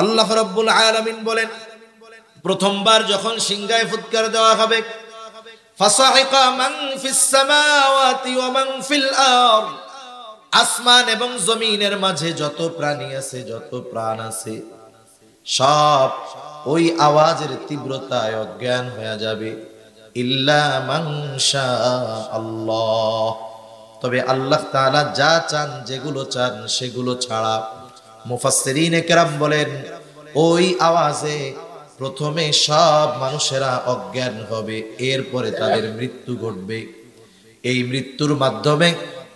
আল্লাহ রাব্বুল আলামিন বলেন, প্রথমবার যখন সিংহায় ফুৎকার দেওয়া হবে, ফাসাহিকা মান ফিস সামাওয়াতি ওয়া মান ফিল আরদ, আসমান এবং জমিনের মাঝে যত প্রাণী আছে, যত প্রাণ আছে, সব ওই আওয়াজের তীব্রতায় অজ্ঞান হয়ে যাবে। ইল্লা মান শাআল্লাহ, তবে আল্লাহ তাআলা যা চান, যেগুলো চান সেগুলো ছাড়া। মুফাসসিরিনে কেরাম বলেন, ওই আওয়াজে প্রথমে সব মানুষেরা অজ্ঞান হবে, এরপরে তাদের মৃত্যু ঘটবে। এই মৃত্যুর মাধ্যমে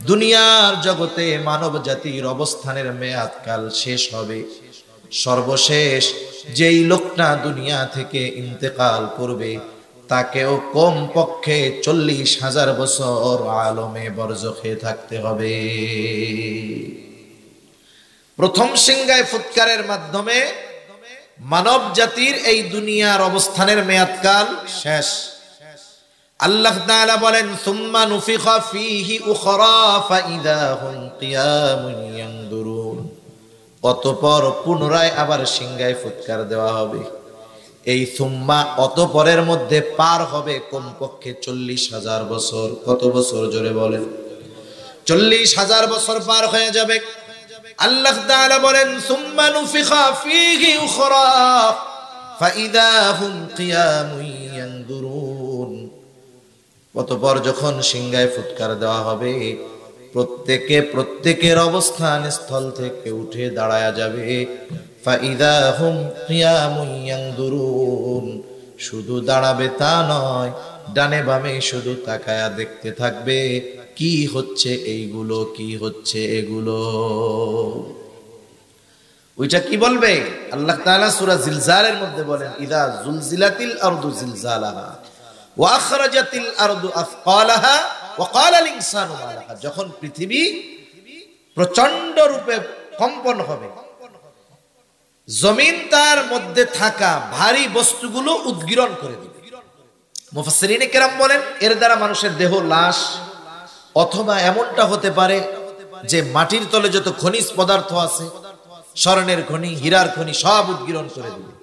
দুনিয়ার জগতে মানব জাতির অবস্থানের মেয়াদকাল শেষ হবে। সর্বশেষ যেই লোকটা দুনিয়া থেকে ইন্তেকাল করবে, তাকেও কম পক্ষে 40,000 বছর আলমে বরজখে থাকতে হবে। প্রথম সিংহায় ফুৎকারের মাধ্যমে মানব জাতির এই দুনিয়ার অবস্থানের মেয়াদকাল শেষ। আল্লাহ তাআলা বলেন, সুম্মা নুফিখা ফীহি উখরা ফাইদা হুম কিয়ামুন ইয়ানদুরুন, অতঃপর পুনরায় আবার সিংহায় ফুৎকার দেওয়া হবে। এই সুম্মা অতঃপরের মধ্যে পার হবে কমপক্ষে 40,000 বছর। কত বছর জোরে বলেন? 40,000 বছর পার হয়ে যাবে। আল্লাহ তাআলা বলেন, সুম্মা নুফিখা ফীহি উখরা ফাইদা হুম কিয়ামুন ইয়ানদুরুন, অতঃপর যখন সিংহায় ফুৎকার দেওয়া হবে, প্রত্যেকের অবস্থান স্থল থেকে উঠে দাঁড়ায়া যাবে। ফাইদা হুম কিয়ামুন ইয়ানদুরুন, শুধু দাঁড়াবে তা নয়, ডানে বামে শুধু তাকায়া দেখতে থাকবে, কি হচ্ছে এইগুলো, কি হচ্ছে এগুলো। ওইটা কি বলবে? আল্লাহ তাআলা সূরা জিলজালের মধ্যে বলেন, ইদা জুলজিলাতিল আরদু জিলজালাহা ওয়া আখরাজাতিল আরদু আফকালাহা ওয়া ক্বালাল ইনসানু মা লাহা, যখন পৃথিবী প্রচন্ড রূপে কম্পন হবে, জমিন তার মধ্যে থাকা ভারী বস্তুগুলো উদ্গীরণ করে দিবে। মুফাসসিরিনে কেরাম বলেন, এর দ্বারা মানুষের দেহ, লাশ, অথবা এমনটা হতে পারে যে মাটির তলে যত খনিজ পদার্থ আছে, স্বর্ণের খনি, হীরার খনি, সব উদ্গীরণ করে দিবে।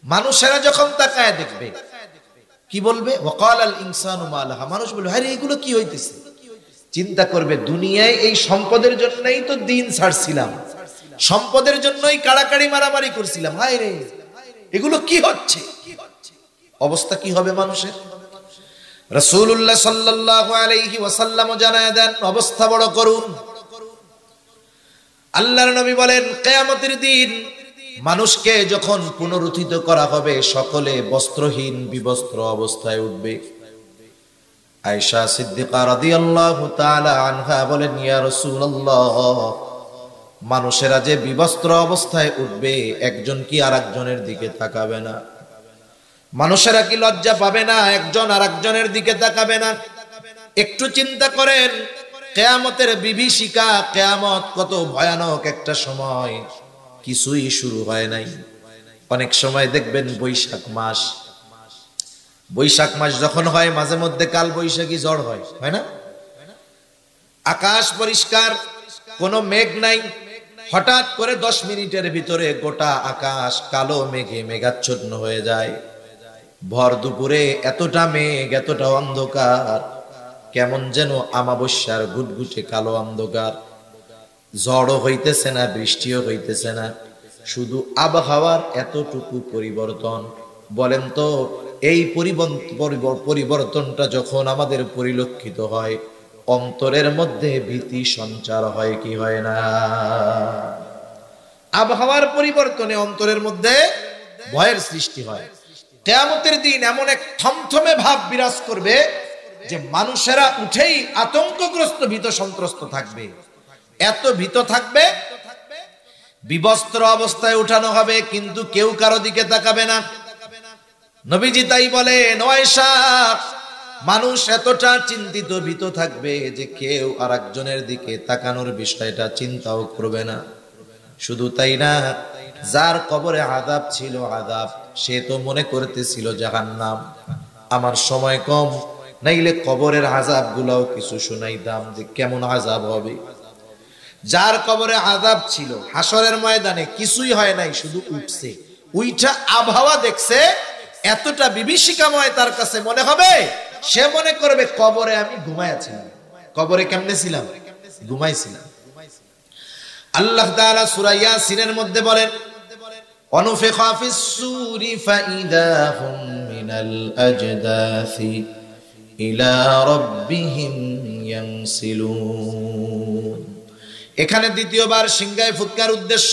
মানুষেরা যখন তাকায় দেখবে, কি বলবে? ওয়াকালাল ইনসানু মা লাহা, মানুষ বলবে, আরে এগুলো কি হইতেছে? চিন্তা করবে, দুনিয়ায় এই সম্পদের জন্যই তো দিন ছাড়ছিলাম, সম্পদের জন্যই কাড়াকাড়ি মারামারি করছিলাম, হায় রে এগুলো কি হচ্ছে? অবস্থা কি হবে মানুষের? রাসূলুল্লাহ সাল্লাল্লাহু আলাইহি ওয়াসাল্লাম জানায় দেন, অবস্থা বড় করুন। আল্লাহর নবী বলেন, কিয়ামতের দিন মানুষকে যখন পুনরুত্থিত করা হবে, সকলে বস্ত্রহীন বিবস্ত্র অবস্থায় উঠবে। আয়েশা সিদ্দিকা রাদিয়াল্লাহু তাআলা আনহা বলেন, ইয়া রাসূলুল্লাহ, মানুষেরা যে বিবস্ত্র অবস্থায় উঠবে, একজন কি আরেকজনের দিকে তাকাবে না? মানুষেরা কি লজ্জা পাবে না? একজন আরেকজনের দিকে তাকাবে না? একটু চিন্তা করেন, কিয়ামতের বিভীষিকা, কিয়ামত কত ভয়ানক একটা সময়, কিছুই শুরু হয় নাই। অনেক সময় দেখবেন বৈশাখ মাস যখন হয়, মাঝে মধ্যে কাল বৈশাখী ঝড় হয়, হয় না? আকাশ পরিষ্কার, কোনো মেঘ নাই, হঠাৎ করে 10 মিনিটের ভিতরে গোটা আকাশ কালো মেঘে মেঘাচ্ছন্ন হয়ে যায়। ভর দুপুরে এতটা মেঘ, এতটা অন্ধকার, কেমন যেন আমাবস্যার ঘুটঘুটে কালো অন্ধকার। ঝড়ও হইতেছে না, বৃষ্টিও হইতেছে না, শুধু আবহাওয়ার এতটুকু পরিবর্তন। বলেন তো, এই পরিবর্তনটা যখন আমাদের পরিলক্ষিত হয়, অন্তরের মধ্যে ভীতি সঞ্চার হয় কি হয় না? আবহাওয়ার পরিবর্তনে অন্তরের মধ্যে ভয়ের সৃষ্টি হয়। কিয়ামতের দিন এমন এক থমথমে ভাব বিরাজ করবে যে মানুষেরা উঠেই আতঙ্কগ্রস্ত, ভীত সন্ত্রস্ত থাকবে। এত ভীত থাকবে, বিবস্ত্র অবস্থায় উঠানো হবে, কিন্তু কেউ কারো দিকে তাকাবে না। নবীজি তাই বলেন, আয়েশা, মানুষ এতটা চিন্তিত, ভীত থাকবে যে কেউ আরেকজনের দিকে তাকানোর বিষয়টা চিন্তাও করবে না। শুধু তাই না, যার কবরে আযাব ছিল, আযাব, সে তো মনে করতেছিল জাহান্নাম। আমার সময় কম, নাইলে কবরের আযাব গুলাও কিছু শুনাইতাম যে কেমন আযাব হবে। যার কবরে আযাব ছিল, হাসরের ময়দানে কিছুই হয় নাই, শুধু উঠছে, উইঠা আবহাওয়া দেখছে, এতটা বিভীষিকাময় তার কাছে মনে হবে, সে মনে করবে কবরে আমি ঘুমাইছিলাম। কবরে কেমনে ছিলাম? ঘুমাইছিলাম। আল্লাহ তাআলা সূরা ইয়াসিনের মধ্যে বলেন, অনুফিখা ফিস সূরি ফাইদা হুম মিনাল আজদাসি ইলা রাব্বিহিম ইয়ানসিলুন। এখানে দ্বিতীয়বার সিংহায় ফুৎকার উদ্দেশ্য।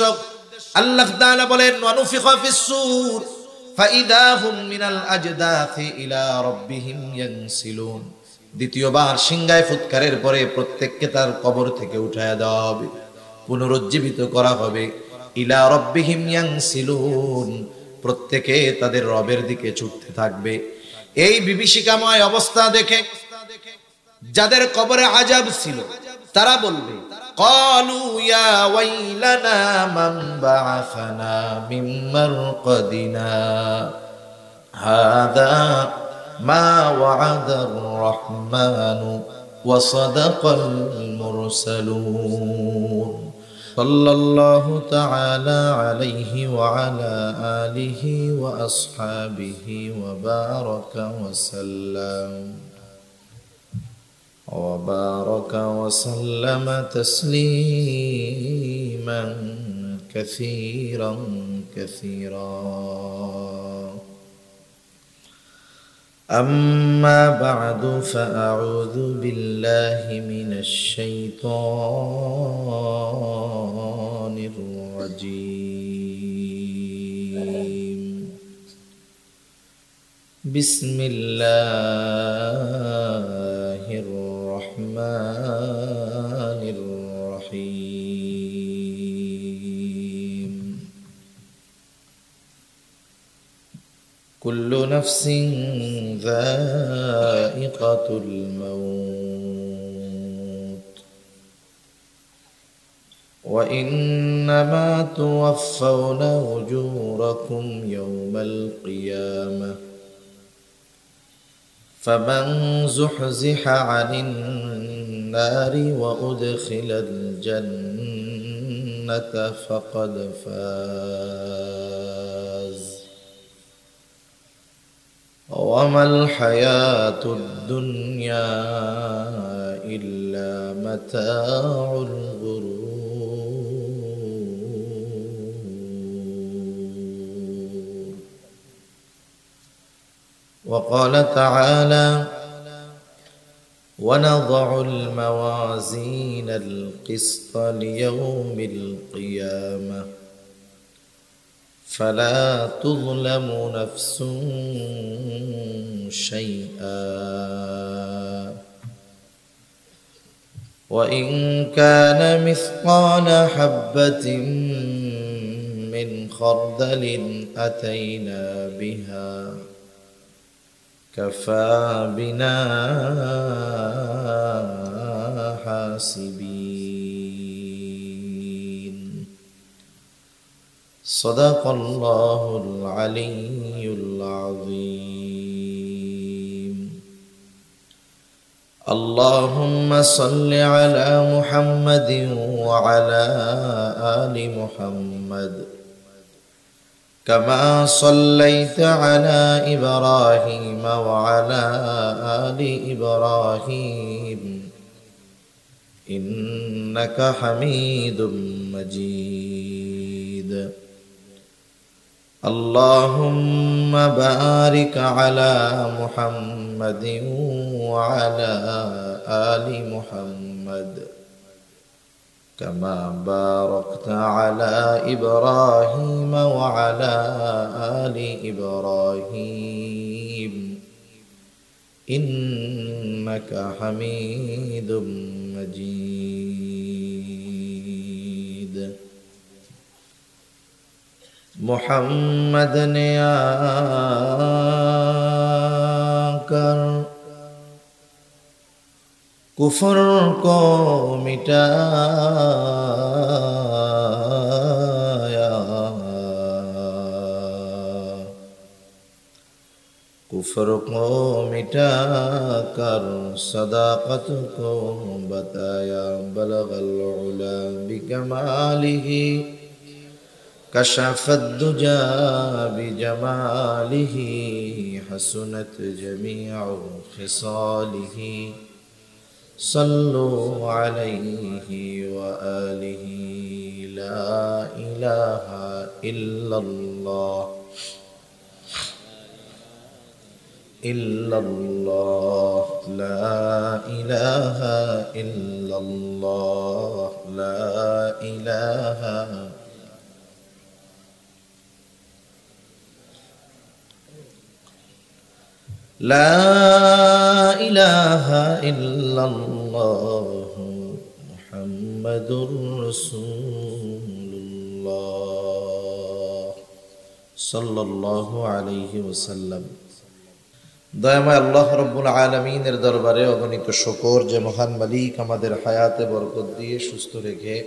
আল্লাহ তাআলা বলেন, অনুফিখা ফিস সূর ফাইদা হুম মিনাল আজদাসি ইলা রাব্বিহিম ইয়ানসিলুন। দ্বিতীয়বার সিংহায় ফুৎকারের পরে প্রত্যেককে তার কবর থেকে উঠায়া দেওয়া হবে, পুনরুজ্জীবিত করা হবে। ইলা রাব্বিহিম ইয়ানসিলুন, প্রত্যেকে তাদের রবের দিকে ছুটতে থাকবে। এই বিভীষিকাময় অবস্থা দেখে যাদের কবরে আযাব ছিল তারা বলবে, ক্বালু ইয়া ওয়াইলানা মান বা'আসানা মিন মারকাদিনা হাযা মা ওয়া'আদার রাহমানু ওয়া সাদাকাল মুরসালুন। সাল্লাল্লাহু তাআলা আলাইহি ওয়া আলা আলিহি ওয়া আসহাবিহি ওয়া বারাকা ওয়া সাল্লাম وبارك وسلم تسليما كثيرا كثيرا. أما بعد فأعوذ بالله من الشيطان الرجيم. بسم الله الرحمن الرحيم. كل نفس ذائقة الموت وإنما توفون أجوركم يوم القيامة فمن زحزح عن النار وأدخل الجنة فقد فاز وما الحياة الدنيا إلا متاع الغرور. وقال تعالى ونضع الموازين القسط ليوم القيامة فلا تظلم نفس شيئا وإن كان مثقال حبة من خردل أتينا بها كفى بنا حاسبين. صدق الله العلي العظيم. اللهم صل على محمد وعلى آل محمد كما صليت على إبراهيم وعلى آل إبراهيم إنك حميد مجيد. اللهم بارك على محمد وعلى آل محمد كما باركت على إبراهيم وعلى آل إبراهيم إنك حميد مجيد. محمد نے آکر कुफर को मिटाया कुफ्र को मिटा कर सदाकत को बताया बलगल उला बिकमालिही कशफत दुजा बिजमालिही हसनत जमीउ खिसालिही सल्लु अलैहि व आलिही ला इलाहा इल्लल्लाह इल्लल्लाह ला इलाहा इल्लल्लाह ला इलाहा ला इलाहा इल्लल्लाह मुहम्मदुर रसूलुल्लाह सल्लल्लाहु अलैहि वसल्लम। দয়াময় আল্লাহ রব্বুল আলামিনের দরবারে অগণিত শুকর যে মহান মালিক আমাদের হায়াতে বরকত দিয়ে সুস্থ রেখে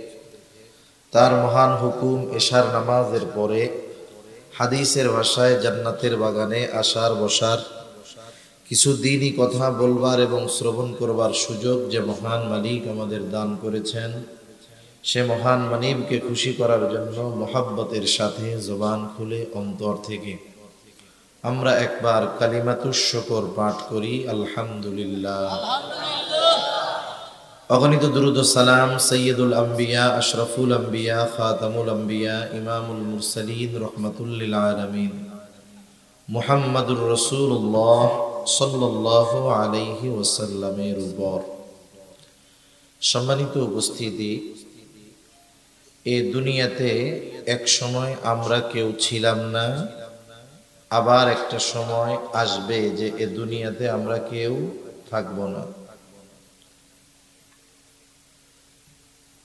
তার মহান হুকুম এশার নামাজের পরে হাদিসের ভাষায় জান্নাতের বাগানে আসার বসার কিছু দিনই কথা বলবার এবং শ্রবণ করবার সুযোগ যে মহান মালিক আমাদের দান করেছেন, সে মহান মালিককে খুশি করার জন্য মোহাব্বতের সাথে জবান খুলে অন্তর থেকে আমরা একবার কালিমাতুশ শুকর পাঠ করি, আলহামদুলিল্লাহ। অগণিত দুরূদ ও সালাম সৈয়দুল আম্বিয়া আশরাফুল আম্বিয়া খাতামুল আম্বিয়া ইমামুল মুরসালিন রহমাতুল লিল আলামিন মুহাম্মাদুর রাসূলুল্লাহ সাল্লাল্লাহু আলাইহি ওয়াসাল্লামের উপর। সম্মানিত উপস্থিতি, এই দুনিয়াতে এক সময় আমরা কেউ ছিলাম না, আবার একটা সময় আসবে যে এ দুনিয়াতে আমরা কেউ থাকব না।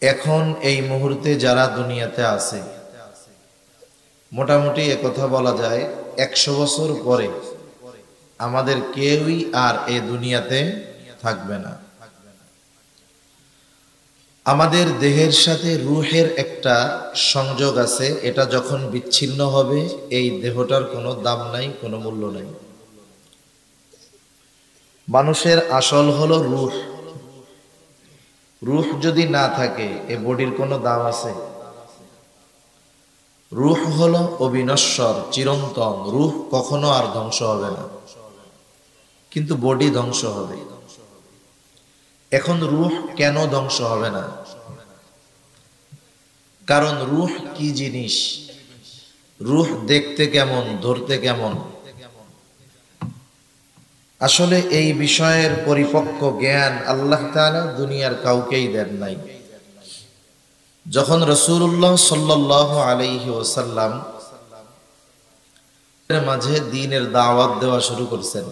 এখন এই মুহূর্তে যারা দুনিয়াতে আছে, মোটামুটি একথা বলা যায় 100 বছর পরে আমাদের কেউই আর এই দুনিয়াতে থাকবে না। আমাদের দেহের সাথে রূহের একটা সংযোগ আছে, এটা যখন বিচ্ছিন্ন হবে এই দেহটার কোনো দাম নাই, কোনো মূল্য নাই। মানুষের আসল হলো রূহ। রূহ যদি না থাকে এই বডির কোনো দাম আছে? রূহ হলো অবিনশ্বর, চিরন্তন। রূহ কখনো আর ধ্বংস হবে না, কিন্তু বডি ধ্বংস হবে। এখন রূহ কেন ধ্বংস হবে না? কারণ রূহ কি জিনিস, রূহ দেখতে কেমন, ধরতে কেমন, আসলে এই বিষয়ের পরিপক্ক জ্ঞান আল্লাহ তাআলা দুনিয়ার কাউকেই দেন নাই। যখন রাসূলুল্লাহ সাল্লাল্লাহু আলাইহি ওয়াসাল্লাম মাঝে দ্বীনের দাওয়াত দেওয়া শুরু করেছেন,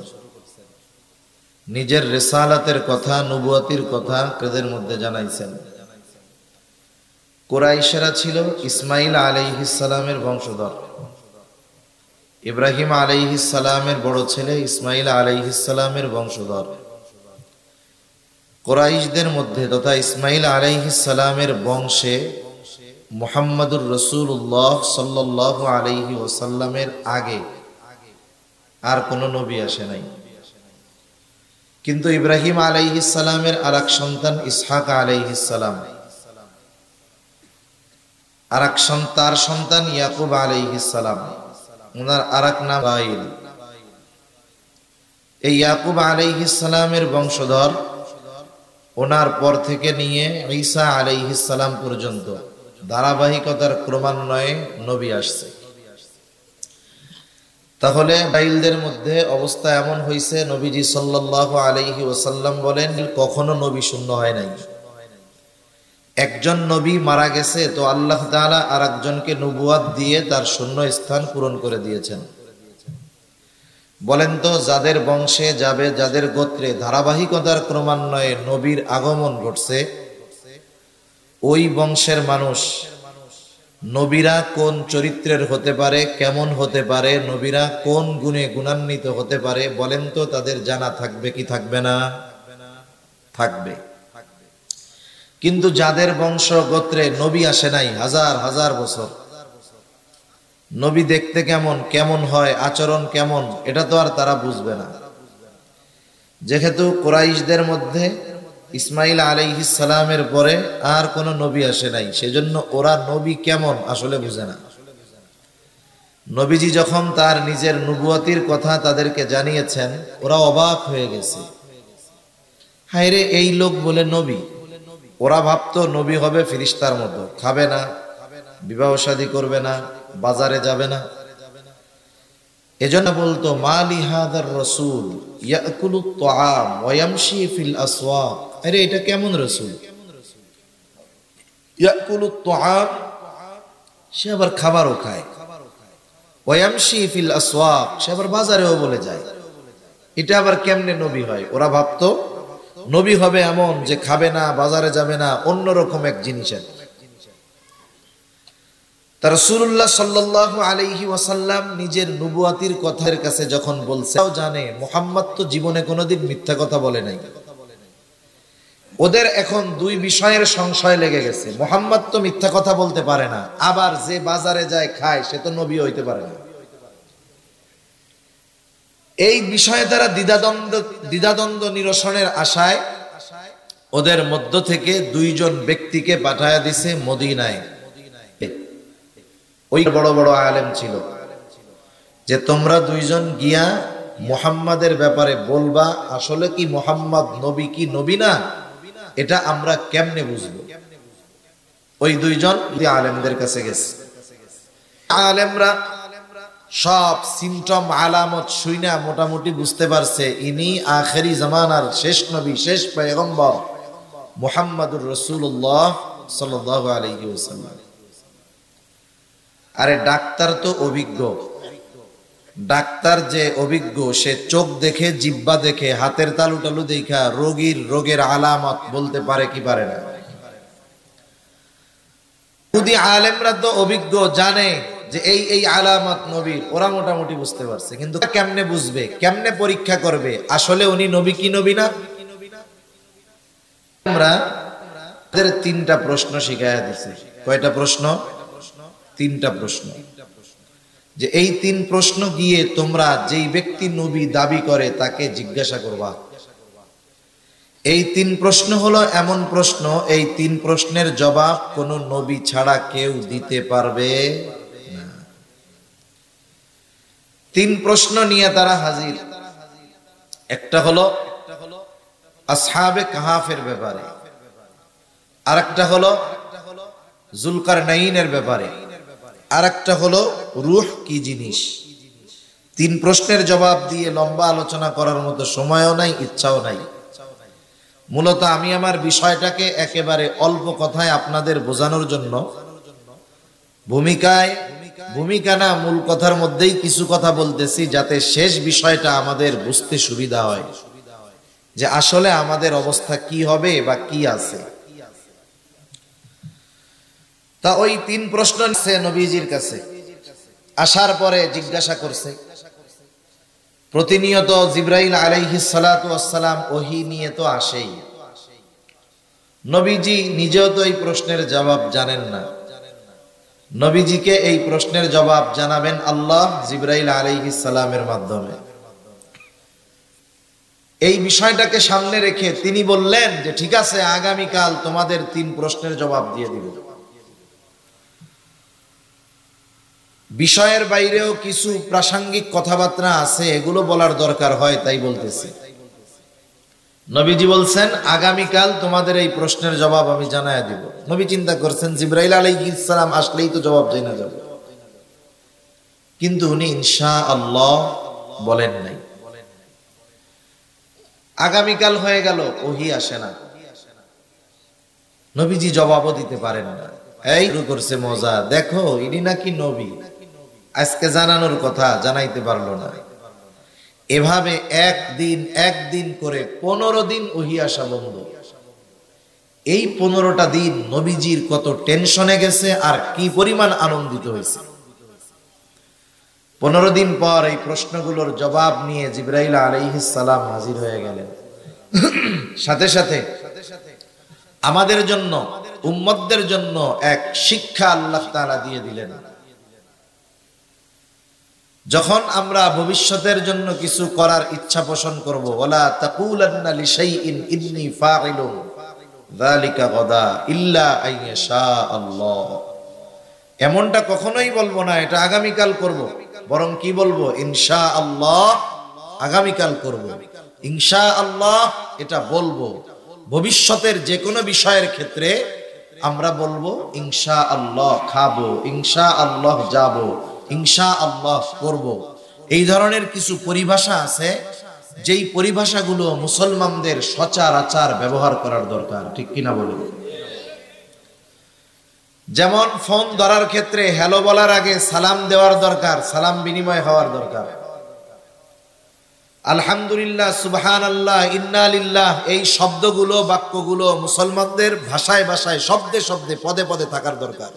নিজের রিসালাতের কথা, নবুয়তির কথা তাদের মধ্যে জানাইছেন। কুরাইশরা ছিল ইসমাইল আলাইহিস সালামের বংশধর। ইব্রাহিম আলাইহিস সালামের বড় ছেলে ইসমাইল আলাইহিস সালামের বংশধর। কুরাইশদের মধ্যে তথা ইসমাইল আলাইহিস সালামের বংশে মুহাম্মদুর রাসূলুল্লাহ সাল্লাল্লাহু আলাইহি ওয়াসাল্লামের আগে আর কোনো নবী আসে নাই। কিন্তু ইব্রাহিম আলাইহিস সালামের আরেক সন্তান ইসহাক আলাইহিস সালাম, আরেক তার সন্তান ইয়াকুব আলাইহিস সালাম, ওনার আরেক নাম ইসরাঈল। এই ইয়াকুব আলাইহিস সালামের বংশধর, ওনার পর থেকে নিয়ে ঈসা আলাইহিস সালাম পর্যন্ত ধারাবাহিকতার ক্রমান্বয়ে নবী আসছে। তাহলে বাইলদের মধ্যে অবস্থা এমন হয়েছে, নবীজি সাল্লাল্লাহু আলাইহি ওয়াসাল্লাম বলেন কখনো নবী শূন্য হয় নাই। একজন নবী মারা গেছে তো আল্লাহ তাআলা আরেকজনকে নবুয়ত দিয়ে তার শূন্য স্থান পূরণ করে দিয়েছেন। বলেন তো, যাদের বংশে যাবে, যাদের গোত্রে ধারাবাহিকতার ক্রমান্বয়ে নবীর আগমন ঘটছে, ওই বংশের মানুষ নবীরা কোন চরিত্রের হতে পারে, কেমন হতে পারে, নবীরা কোন গুণে গুণান্বিত হতে পারে, বলেন তো তাদের জানা থাকবে কি থাকবে না? থাকবে। কিন্তু যাদের বংশ গোত্রে নবী আসে নাই হাজার হাজার বছর, নবী দেখতে কেমন, কেমন হয়, আচরণ কেমন, এটা তো আর তারা বুঝবে না। যেহেতু কুরাইশদের মধ্যে ইসমাইল আলাইহিস সালামের পরে আর কোনো নবী আসে নাই, সেজন্য ওরা নবী কেমন আসলে বুঝে না। নবীজি যখন তার নিজের নবুয়তির কথা তাদেরকে জানিয়েছেন, ওরা অবাক হয়ে গেছে। হায়রে, এই লোক বলে নবী। ওরা ভাবতো নবী হবে ফেরেশতার মতো, খাবে না, বিবাহ শাদী করবে না, বাজারে যাবে না। এজন্য বলতো মালি হাদার রাসূল ইয়াকুলুত তাআম ওয়া ইয়ামশি ফিল আসওয়াক। আরে এটা কেমন রাসূল, ইয়াকুলুত তাআম, সে আবার খাবারও খায়, ওয়া ইয়ামশি ফিল আসওয়াক, সে আবার বাজারেও বলে যায়। এটা আবার কেমনে নবী হয়? ওরা ভাবতো নবী হবে এমন যে খাবে না, বাজারে যাবে না, অন্যরকম এক জিনিসের। রাসূলুল্লাহ সাল্লাল্লাহু আলাইহি ওয়াসাল্লাম নিজের নবুয়াতির কথার কাছে যখন বলছে, জানে মুহাম্মদ তো জীবনে কোনোদিন মিথ্যা কথা বলে নাই। ওদের এখন দুই বিষয়ের সংশয় লেগে গেছে। মুহাম্মদ তো মিথ্যা কথা বলতে পারে না, আবার যে বাজারে যায় খায় সে তো নবী হইতে পারে না। এই বিষয়ে তারা দ্বিধাদ্বন্দ্ব নিরসনের আশায় ওদের মধ্য থেকে দুইজন ব্যক্তিকে পাঠায়া দিছে মদিনায়। ওই বড় বড় আলেম ছিল যে তোমরা দুইজন গিয়া মুহাম্মাদের ব্যাপারে বলবা, আসলে কি মুহাম্মদ নবী কি নবী না, এটা আমরা কেমনে বুঝবো। ওই দুইজন আলেমদের কাছে গেছে। আলেমরা সব সিমটম আলামত শুইনা মোটামুটি বুঝতে পারছে ইনি আখেরি জামানার শেষ নবী, শেষ পয়গম্বর মুহাম্মাদুর রাসূলুল্লাহ সাল্লাল্লাহু আলাইহি ওয়াসাল্লাম। আরে ডাক্তার তো অভিজ্ঞ, ডাক্তার যে অভিজ্ঞ সে চোখ দেখে, জিহ্বা দেখে, হাতের তালু টালু দেখা রোগের আলামত বলতে পারে কি পারে না? ইহুদি আলেমরা তো অভিজ্ঞ, জানে যে এই আলামত নবীর, ওরা মোটামুটি বুঝতে পারছে। কিন্তু কেমনে বুঝবে, কেমনে পরীক্ষা করবে আসলে উনি নবী কি নবী না? আমরা তিনটা প্রশ্ন শিখাইয়া দিছি। কয়টা প্রশ্ন? তিনটা প্রশ্ন। যে এই তিন প্রশ্ন গিয়ে তোমরা যেই ব্যক্তি নবী দাবি করে তাকে জিজ্ঞাসা করবা। এই তিন প্রশ্ন হলো এমন প্রশ্ন, এই তিন প্রশ্নের জবাব কোন নবী ছাড়া কেউ দিতে পারবে না। তিন প্রশ্ন নিয়ে তারা হাজির। একটা হলো আসহাবে কাহাফের ব্যাপারে, আরেকটা হলো যুলকারনাইনের ব্যাপারে, আরেকটা হলো রূহ কি জিনিস। তিন প্রশ্নের জবাব দিয়ে লম্বা আলোচনা করার মতো সময়ও নাই, ইচ্ছাও নাই। মূলত আমি আমার বিষয়টাকে একেবারে অল্প কথায় আপনাদের বোঝানোর জন্য ভূমিকা না মূল কথার মধ্যেই কিছু কথা বলতেছি, যাতে শেষ বিষয়টা আমাদের বুঝতে সুবিধা হয় যে আসলে আমাদের অবস্থা কি হবে বা কি আছে। তা ওই তিন প্রশ্ন নিচ্ছে নবীজির কাছে। আসার পরে জিজ্ঞাসা করছে। প্রতিনিয়ত জিবরাইল আলাইহিস সালাতু ওয়াস সালাম ওহী নিয়ে তো আসেই। নবীজি নিজেও তো এই প্রশ্নের জবাব জানেন না। নবীজিকে এই প্রশ্নের জবাব জানাবেন আল্লাহ জিবরাইল আলাইহিস সালামের মাধ্যমে। এই বিষয়টাকে সামনে রেখে তিনি বললেন যে ঠিক আছে, আগামীকাল তোমাদের তিন প্রশ্নের জবাব দিয়ে দিব। বিষয়ের বাইরেও কিছু প্রাসঙ্গিক কথাবার্তা আছে, এগুলো বলার দরকার হয়, তাই বলতেছি। নবীজি বলছেন আগামীকাল তোমাদের এই প্রশ্নের জবাব আমি জানায়া দিব। নবী চিন্তা করছেন জিবরাইল আলাইহিস সালাম আসলেই তো জবাব জানা যাবে, কিন্তু উনি ইনশাআল্লাহ বলেন নাই। আগামীকাল হয়ে গেল, ওহী আসে না, নবীজি জবাবও দিতে পারেন না। এই শুরু করছে মজা, দেখো ইনি নাকি নবী, আজকে জানানোর কথা জানাইতে পারলো না। এভাবে একদিন করে 15 দিন ওহী আসা বন্ধ। এই 15টা দিন নবীজির কত টেনশনে গেছে আর কি পরিমাণ আনন্দিত হয়েছে। 15 দিন পর এই প্রশ্নগুলোর জবাব নিয়ে জিবরাইল আলাইহিস সালাম হাজির হয়ে গেলেন। সাথে সাথে আমাদের জন্য, উম্মতদের জন্য এক শিক্ষা আল্লাহ তাআলা দিয়ে দিলেন। যখন আমরা ভবিষ্যতের জন্য কিছু করার ইচ্ছা পোষণ করব, ওয়ালা তাকুলান্না লিশাইইন ইন্নী ফাইলুন যালিকা গাদা ইল্লা আইয়াশা আল্লাহ, এমনটা কখনোই বলবো না এটা আগামীকাল করব, বরং কি বলবো? ইনশাআল্লাহ আগামীকাল করব, ইনশাআল্লাহ এটা বলবো। ভবিষ্যতের যে কোনো বিষয়ের ক্ষেত্রে আমরা বলবো ইনশাআল্লাহ খাবো, ইনশাআল্লাহ যাবো, ইনশাআল্লাহ করব। এই ধরনের কিছু পরিভাষা আছে যেই পরিভাষাগুলো মুসলমানদের সচরাচর ব্যবহার করার দরকার, ঠিক কিনা বলুন? যেমন ফোন ধরার ক্ষেত্রে হ্যালো বলার আগে সালাম দেওয়ার দরকার, সালাম বিনিময় হওয়ার দরকার। আলহামদুলিল্লাহ, সুবহানাল্লাহ, ইন্না লিল্লাহ, এই শব্দগুলো বাক্যগুলো মুসলমানদের ভাষায় ভাষায় শব্দে শব্দে পদে পদে থাকার দরকার।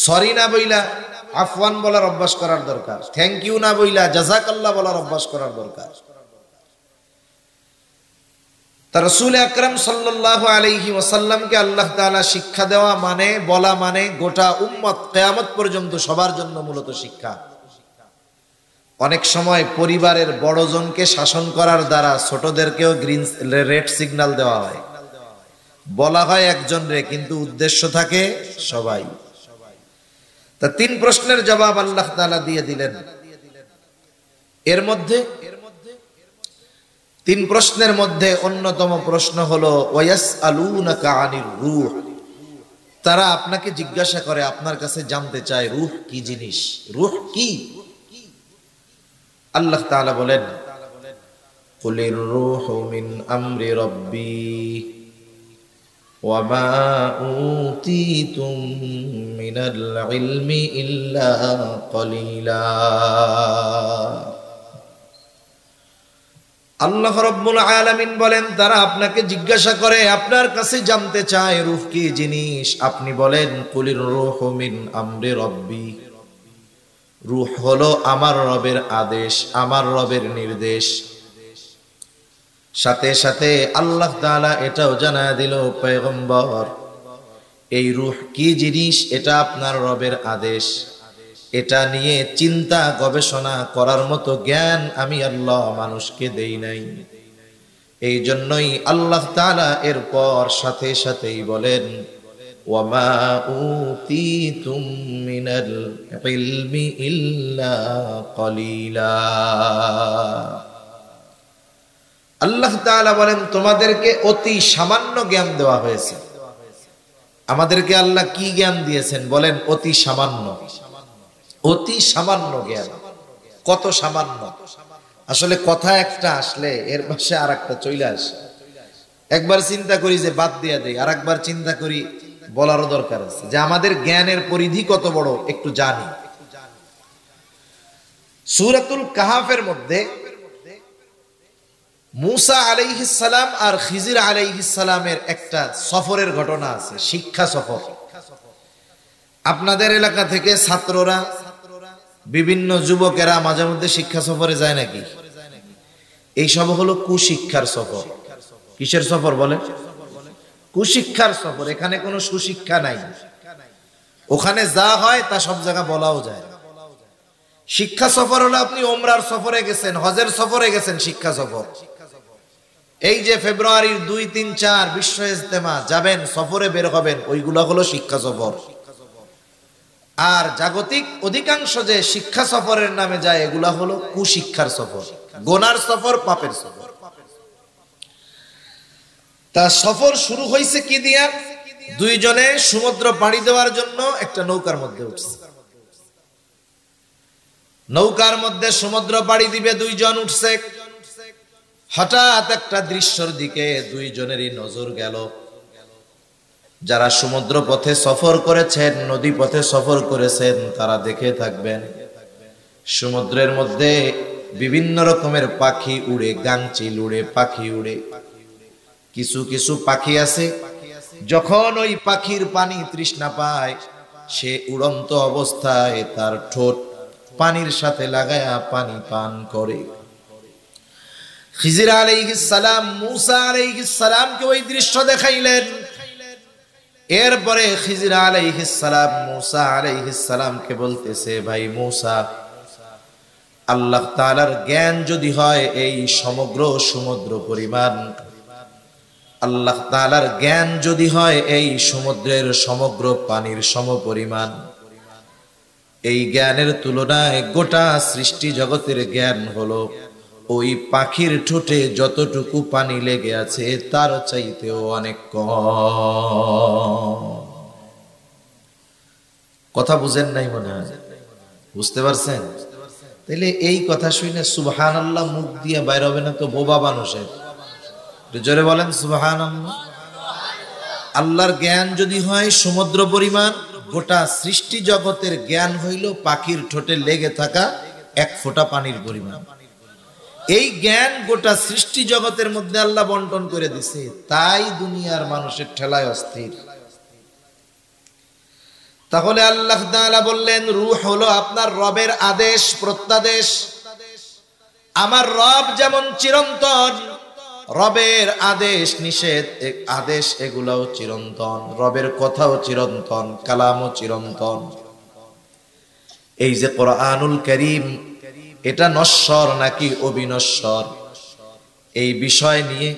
সরি না বইলা আফওয়ান বলার অভ্যাস করার দরকার, থ্যাংক ইউ না বইলা জাযাকাল্লাহ বলার অভ্যাস করার দরকার। তা রাসূল আকরাম সাল্লাল্লাহু আলাইহি ওয়াসাল্লামকে আল্লাহ তাআলা শিক্ষা দেওয়া মানে, বলা মানে গোটা উম্মত কিয়ামত পর্যন্ত সবার জন্য মূলত শিক্ষা। অনেক সময় পরিবারের বড়জনকে শাসন করার দ্বারা ছোটদেরকেও গ্রিন রেড সিগন্যাল দেওয়া হয়, বলা হয় একজন রে, কিন্তু উদ্দেশ্য থাকে সবাই। তা তিন প্রশ্নের জবাব আল্লাহ তাআলা দিয়ে দিলেন। এর মধ্যে তিন প্রশ্নের মধ্যে অন্যতম প্রশ্ন হলো ওয়ায়াসআলুনাকা আনির রূহ, তারা আপনাকে জিজ্ঞাসা করে, আপনার কাছে জানতে চায় রূহ কি জিনিস, রূহ কি? আল্লাহ তাআলা বলেন কুলির রূহু মিন আমরি রাব্বি ওয়া মা উতীতুম মিনাল ইলমি ইল্লা কলিলা। আল্লাহ রাব্বুল আলামিন বলেন তারা আপনাকে জিজ্ঞাসা করে, আপনার কাছে জানতে চায় রূহ কি জিনিস। আপনি বলেন কুলির রূহু মিন আমরি রাব্বি, রূহ হলো আমার রবের আদেশ, আমার রবের নির্দেশ। সাথে সাথে আল্লাহ তাআলা এটাও জানায় দিল, পয়গম্বর এই রূহ কি জিনিস এটা আপনার রবের আদেশ, এটা নিয়ে চিন্তা গবেষণা করার মতো জ্ঞান আমি আল্লাহ মানুষকে দেই নাই। এই জন্যই আল্লাহ তাআলা এরপর সাথে সাথেই বলেন ওয়ামা উতীতুম মিনাল ইলমি ইল্লা কলিলা। আল্লাহ তাআলা বলেন তোমাদেরকে অতি সামান্য জ্ঞান দেওয়া হয়েছে। আমাদেরকে আল্লাহ কি জ্ঞান দিয়েছেন বলেন? অতি সামান্য, অতি সামান্য জ্ঞান। কত সামান্য! আসলে কথা একটা আসলে এর পাশে আর একটা চলে আসে। একবার চিন্তা করি যে বাদ দিয়া দেই, আর একবার চিন্তা করি বলারও দরকার আছে যে আমাদের জ্ঞানের পরিধি কত বড় একটু জানি। সূরাতুল কাহাফের মধ্যে মূসা আলাইহিস সালাম আর খিজির আলাইহিস সালামের একটা সফরের ঘটনা আছে, শিক্ষা সফর। আপনাদের এলাকা থেকে ছাত্ররা, বিভিন্ন যুবকেরা মাঝে মধ্যে শিক্ষা সফরে যায় নাকি? এই সব হলো কুশিক্ষার সফর। কিসের সফর বলে? কুশিক্ষার সফর। এখানে কোনো সুশিক্ষা নাই, ওখানে যা হয় তা সব জায়গা বলাও যায়। শিক্ষা সফর হলো আপনি ওমরার সফরে গেছেন, হজের সফরে গেছেন, শিক্ষা সফর। এই যে ফেব্রুয়ারির 2, 3, 4 বিশ্ব ইজতেমা যাবেন, সফরে বের হবেন, ওইগুলো হলো শিক্ষা সফর। আর জাগতিক অধিকাংশ যে শিক্ষা সফরের নামে যায় এগুলা হলো কুশিক্ষার সফর, গোনার সফর, পাপের সফর। তা সফর শুরু হয়েছে কি দিয়া? দুইজনে সমুদ্র পাড়ি দেওয়ার জন্য একটা নৌকার মধ্যে উঠছে। নৌকার মধ্যে সমুদ্র পাড়ি দিবে, দুইজন উঠছে। হঠাৎ একটা দৃশ্যের দিকে দুইজনেরই নজর গেল। যারা সমুদ্র পথে সফর করেছেন, নদী পথে সফর করেছেন, তারা দেখে থাকবেন সমুদ্রের মধ্যে বিভিন্ন রকমের পাখি উড়ে, গাংচিল উড়ে, পাখি উড়ে। কিছু কিছু পাখি আছে যখন ওই পাখির পানি তৃষ্ণা পায়, সে উড়ন্ত অবস্থায় তার ঠোঁট পানির সাথে লাগায়া পানি পান করে। খিজির আলাইহিস সালাম মূসা আলাইহিস সালামকে ওই দৃশ্য দেখাইলেন। এরপরে খিজির আলাইহিস সালাম মুসা আলাইহিস সালামকে বলতেছে, ভাই মুসা, আল্লাহ তাআলার জ্ঞান যদি হয় এই সমগ্র সমুদ্র পরিমাণ, আল্লাহ তাআলার জ্ঞান যদি হয় এই সমুদ্রের সমগ্র পানির সমপরিমাণ, এই জ্ঞানের তুলনায় গোটা সৃষ্টি জগতের জ্ঞান হলো ওই পাখির ঠোঁটে যতটুকু পানি লেগে আছে তার চাইতেও অনেক কম। কথা বুঝেন নাই মনে হয়? বুঝতে পারছেন? তাহলে এই কথা শুনে সুবহানাল্লাহ মুখ দিয়ে বাইর হবে না তো বোবা মানুষের? জোরে বলেন সুবহানাল্লাহ। আল্লাহর জ্ঞান যদি হয় সমুদ্র পরিমাণ, গোটা সৃষ্টি জগতের জ্ঞান হইল পাখির ঠোঁটে লেগে থাকা এক ফোঁটা পানির পরিমাণ। এই জ্ঞান গোটা সৃষ্টি জগতের মধ্যে আল্লাহ বন্টন করে দিছে, তাই দুনিয়ার মানুষের ঠেলায় অস্থির। তাহলে আল্লাহ তাআলা বললেন, রূহ হলো আপনার রবের আদেশ প্রত্যাদেশ। আমার রব যেমন চিরন্তন, রবের আদেশ নিষেধ আদেশ এগুলাও চিরন্তন, রবের কথাও চিরন্তন, কালামও চিরন্তন। এই যে কোরআনুল কারীম, এটা নশ্বর নাকি অবিনশ্বর, এই বিষয় নিয়ে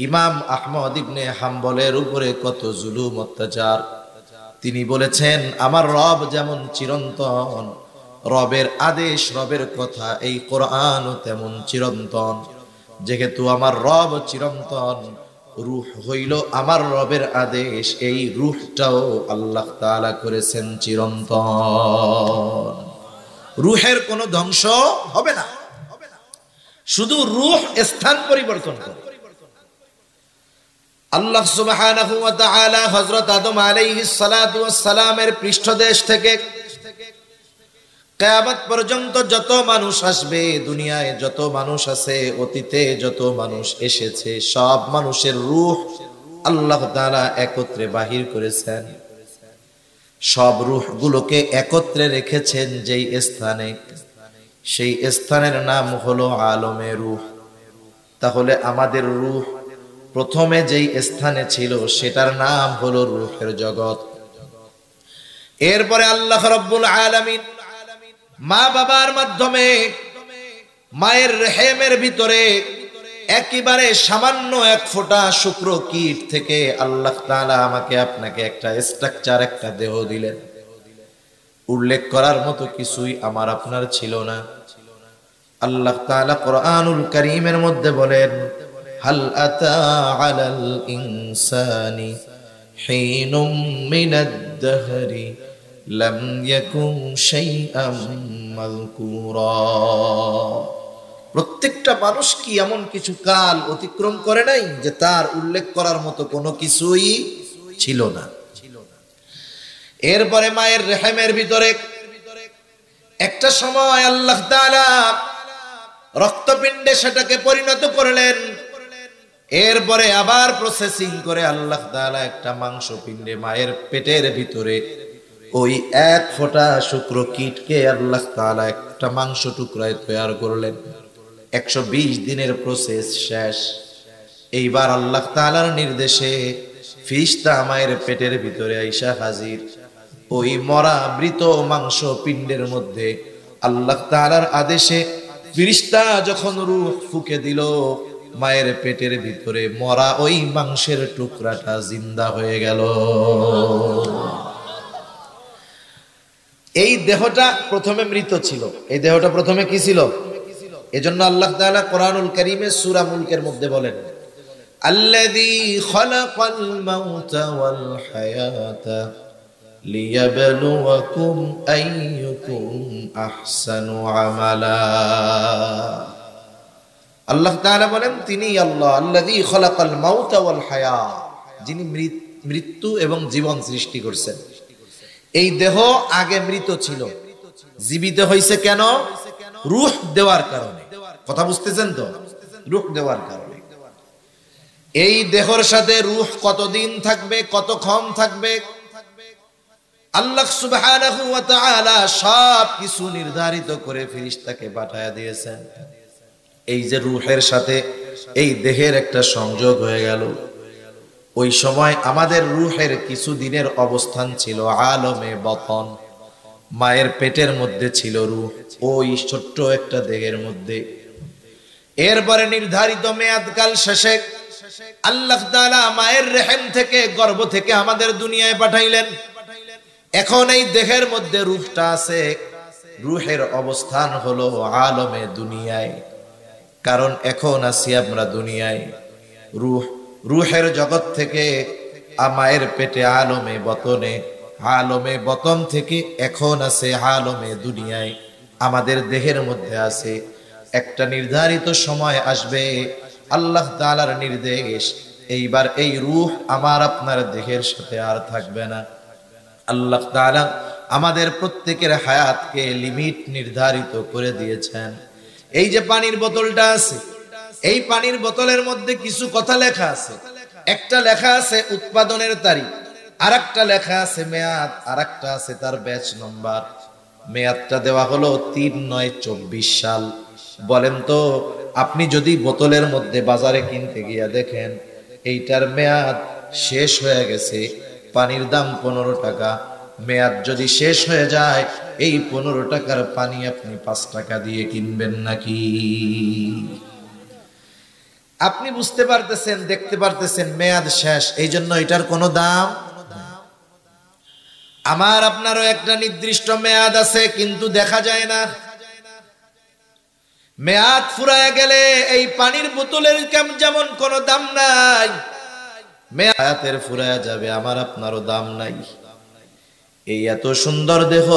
ইমাম আহমদ ইবনে হাম্বলের উপরে কত জুলুম অত্যাচার। তিনি বলেছেন, আমার রব যেমন চিরন্তন, রবের আদেশ রবের কথা এই কোরআনও তেমন চিরন্তন। যেহেতু আমার রব চিরন্তন, রূহ হইল আমার রবের আদেশ, এই রূহটাও আল্লাহ তাআলা করেছেন চিরন্তন। রূহের কোনো ধ্বংস হবে না, শুধু রূহ স্থান পরিবর্তন করে। আল্লাহ সুবহানাহু ওয়া তাআলা হযরত আদম আলাইহিস সালাতু ওয়াস সালামের পৃষ্ঠদেশ থেকে কিয়ামত পর্যন্ত যত মানুষ আসবে, দুনিয়ায় যত মানুষ আছে, অতীতে যত মানুষ এসেছে, সব মানুষের রূহ আল্লাহ তাআলা একত্রে বাহির করেছেন। সব রূহগুলোকে একত্রে রেখেছেন যেই স্থানে, সেই স্থানের নাম হলো আলমে রূহ। তাহলে আমাদের রূহ প্রথমে যেই স্থানে ছিল সেটার নাম হলো রূহের জগৎ। এরপরে আল্লাহ রাব্বুল আলামিন মা বাবার মাধ্যমে মায়ের রেহেমের ভিতরে একেবারে সামান্য এক ফোঁটা শুক্র কীট থেকে আল্লাহ তাআলা আমাকে আপনাকে একটা স্ট্রাকচার, একটা দেহ দিলেন। উল্লেখ করার মতো কিছুই আমার আপনার ছিল না। আল্লাহ তাআলা কোরআনুল কারীমের মধ্যে বলেন, হাল আতা আলাল ইনসানি হিনুম মিনাদ দাহরি লাম ইয়াকুন শাইআম মাযকুরা। প্রত্যেকটা মানুষ কি এমন কিছু কাল অতিক্রম করে নাই যে তার উল্লেখ করার মতো কোনো কিছুই ছিল না? এরপরে মায়ের রেহেমের ভিতরে একটা সময় আল্লাহ তাআলা রক্তপিণ্ডে সেটাকে পরিণত করলেন। এরপরে আবার প্রসেসিং করে আল্লাহ তাআলা একটা মাংসপিণ্ডে মায়ের পেটের ভিতরে ওই এক ফোঁটা শুক্র কীটকে আল্লাহ তাআলা একটা মাংস টুকরায় তৈরি করলেন। 120 দিনের প্রসেস শেষ। এইবার আল্লাহ তাআলার নির্দেশে ফিরিস্তা মায়ের পেটের ভিতরে আইসা হাজির। ওই মরা মৃত মাংস পিণ্ডের মধ্যে আল্লাহ তাআলার আদেশে ফিরিস্তা যখন রূহ ফুঁকে দিল, মায়ের পেটের ভিতরে মরা ওই মাংসের টুকরাটা জিন্দা হয়ে গেল। এই দেহটা প্রথমে মৃত ছিল, এই দেহটা প্রথমে কি ছিল? এজন্য আল্লাহ তাআলা কোরআনুল কারীমে সূরা মুলকের মধ্যে বলেন, আল্লাযী খালাকাল মাউতা ওয়াল হায়াতা লিয়াবলুয়াকুম আইয়ুকুম আহসানু আমালা। আল্লাহ তাআলা বলেন, তিনি আল্লাহ আল্লাযী খালাকাল মাউতা ওয়াল হায়া, যিনি মৃত্যু এবং জীবন সৃষ্টি করেছেন। এই দেহ আগে মৃত ছিল, জীবিত হয়েছে কেন? রূহ দেওয়ার কারণে। কথা বুঝতেছেন তো? রূহ দেওয়ার কারণে। এই দেহের সাথে রূহ কতদিন থাকবে, কতক্ষণ থাকবে, আল্লাহ সুবহানাহু ওয়া তাআলা সব কিছু নির্ধারিত করে ফেরেশতাকে পাঠায়া দিয়েছেন। এই যে রূহের সাথে এই দেহের একটা সংযোগ হয়ে গেল, ওই সময় আমাদের রূহের কিছু দিনের অবস্থান ছিল আলমে বতন, মায়ের পেটের মধ্যে ছিল রূহ, ওই ছোট্ট একটা দেহের মধ্যে। এরপরে নির্ধারিত মেয়াদকাল শেষে আল্লাহ তাআলা মায়ের রেহেম থেকে, গর্ভ থেকে আমাদের দুনিয়ায় পাঠাইলেন। এখন এই দেহের মধ্যে রূহটা আছে, রূহের অবস্থান হলো আলমে দুনিয়ায়। কারণ এখন আছি আমরা দুনিয়ায়, রূহের জগৎ থেকে মায়ের পেটে আলমে বতনে, আলমে বতন থেকে এখন আছে আলমে দুনিয়ায়, আমাদের দেহের মধ্যে আছে। একটা নির্ধারিত সময় আসবে, আল্লাহ তাআলার নির্দেশ, এইবার এই রূহ আমার আপনার দেহের সাথে আর থাকবে না। আল্লাহ তাআলা আমাদের প্রত্যেকের হায়াতকে লিমিট নির্ধারিত করে দিয়েছেন। এই যে পানির বোতলটা আছে, এই পানির বোতলের মধ্যে কিছু কথা লেখা আছে। একটা লেখা আছে উৎপাদনের তারিখ, আর একটা লেখা আছে মেয়াদ, আর একটা আছে তার ব্যাচ নম্বর। মেয়াদটা দেওয়া হলো ৩/৯/২৪ সাল। বলেন তো, আপনি যদি বোতলের মধ্যে বাজারে কিনতে গিয়া দেখেন এইটার মেয়াদ শেষ হয়ে গেছে, পানির দাম ১৫ টাকা, মেয়াদ যদি শেষ হয়ে যায়, এই ১৫ টাকার পানি আপনি ৫ টাকা দিয়ে কিনবেন নাকি? আপনি বুঝতে পারতেছেন, দেখতে পারতেছেন মেয়াদ শেষ, এই জন্য এটার কোনো দাম। আমার আপনারও একটা নির্দিষ্ট মেয়াদ আছে, কিন্তু দেখা যায় না। মেয়াদ ফুরায় গেলে এই পানির বোতলের যেমন কোনো দাম নাই, মেয়াদের ফুরায় যাবে, আমার আপনারও দাম নাই। এই এত সুন্দর দেহ,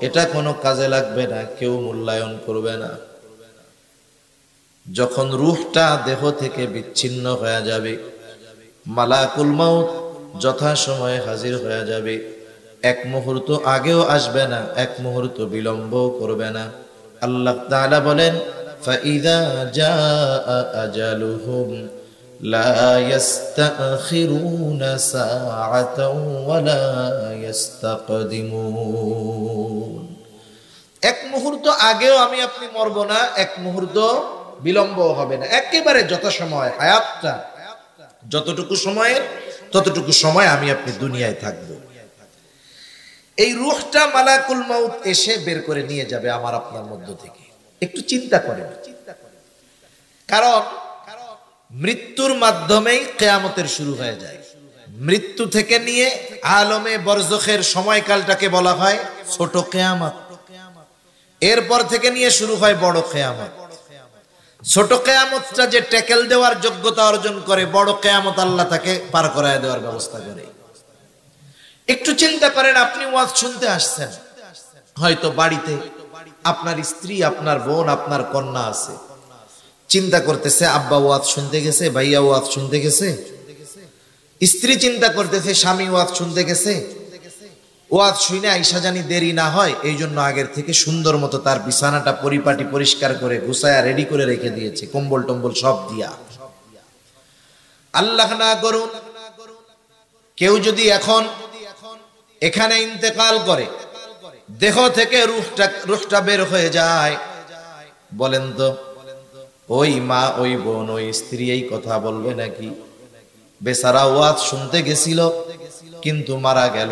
এটা কোনো কাজে লাগবে না, কেউ মূল্যায়ন করবে না। যখন রূহটা দেহ থেকে বিচ্ছিন্ন হয়ে যাবে, মালাকুল মউত যথাসময়ে হাজির হয়ে যাবে। এক মুহূর্ত আগেও আসবে না, এক মুহূর্ত বিলম্বও করবে না। আল্লাহ তাআলা বলেন, ফাইযা জাআ আজালুহুম লা ইস্তাখিরুনা সাআতাও ওয়া লা ইস্তাকদিমুন। এক মুহূর্ত আগেও আমি আপনি মরব না, এক মুহূর্ত বিলম্ব হবে না, একেবারে যথাসময় হায়াতটা যতটুকু সময়ের ততটুকু সময় আমি আপনি দুনিয়ায় থাকব। এই রূহটা মালাকুল মউত এসে বের করে নিয়ে যাবে আমার আপনার মধ্য থেকে। একটু চিন্তা করেন, কারণ মৃত্যুর মাধ্যমেই কিয়ামতের শুরু হয়ে যায়। মৃত্যু থেকে নিয়ে আলমে বরজখের সময়কালটাকে বলা হয় ছোট কিয়ামত। এরপর থেকে নিয়ে শুরু হয় বড় কিয়ামত। ছোট কিয়ামতটা যে ট্যাকেল দেওয়ার যোগ্যতা অর্জন করে, বড় কিয়ামত আল্লাহ তাকে পার করায় দেওয়ার ব্যবস্থা করে। একটু চিন্তা করেন, আপনি ওয়াজ শুনতে আসছেন, হয়তো বাড়িতে আপনার স্ত্রী, আপনার বোন, আপনার কন্যা আছে, চিন্তা করতেছে আব্বা ওয়াজ শুনতে গেছে, ভাইয়া ওয়াজ শুনতে গেছে। স্ত্রী চিন্তা করতেছে স্বামী ওয়াজ শুনতে গেছে, ওয়াজ শুনে আইসা জানি দেরি না হয়, এই জন্য আগের থেকে সুন্দর মতো তার বিছানাটা পরিপাটি পরিষ্কার করে গুছায়া রেডি করে রেখে দিয়েছে, কম্বল টম্বল সব দিয়া। আল্লাহ না করুন কেউ যদি এখন এখানে ইন্তেকাল করে, দেহ থেকে রূহটা বের হয়ে যায়, বলেন তো ওই মা, ওই বোন, ওই স্ত্রী এই কথা বলবে নাকি? বেচারা ওয়াজ শুনতে গেছিল কিন্তু মারা গেল,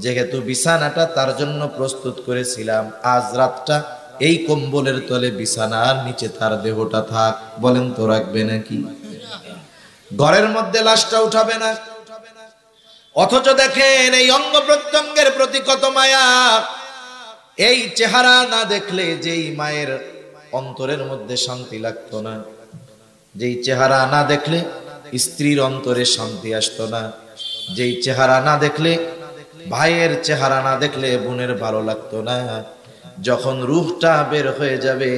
যেহেতু বিছানাটা তার জন্য প্রস্তুত করেছিলাম, আজ রাতটা এই কম্বলের তলে বিছানার নিচে তার দেহটা থাক, বলেন তো রাখবে নাকি? ঘরের মধ্যে লাশটা উঠাবে না। অথচ দেখেন এই অঙ্গ প্রত্যঙ্গের প্রতি কত মায়া। এই চেহারা না দেখলে যেই মায়ের অন্তরের মধ্যে শান্তি লাগতো না, যেই চেহারা না দেখলে স্ত্রীর অন্তরে শান্তি আসতো না, যেই চেহারা না দেখলে ভাইয়ের চেহারা না দেখলে বোনের ভালো লাগতো না, যখন রূহটা বের হয়ে যাবে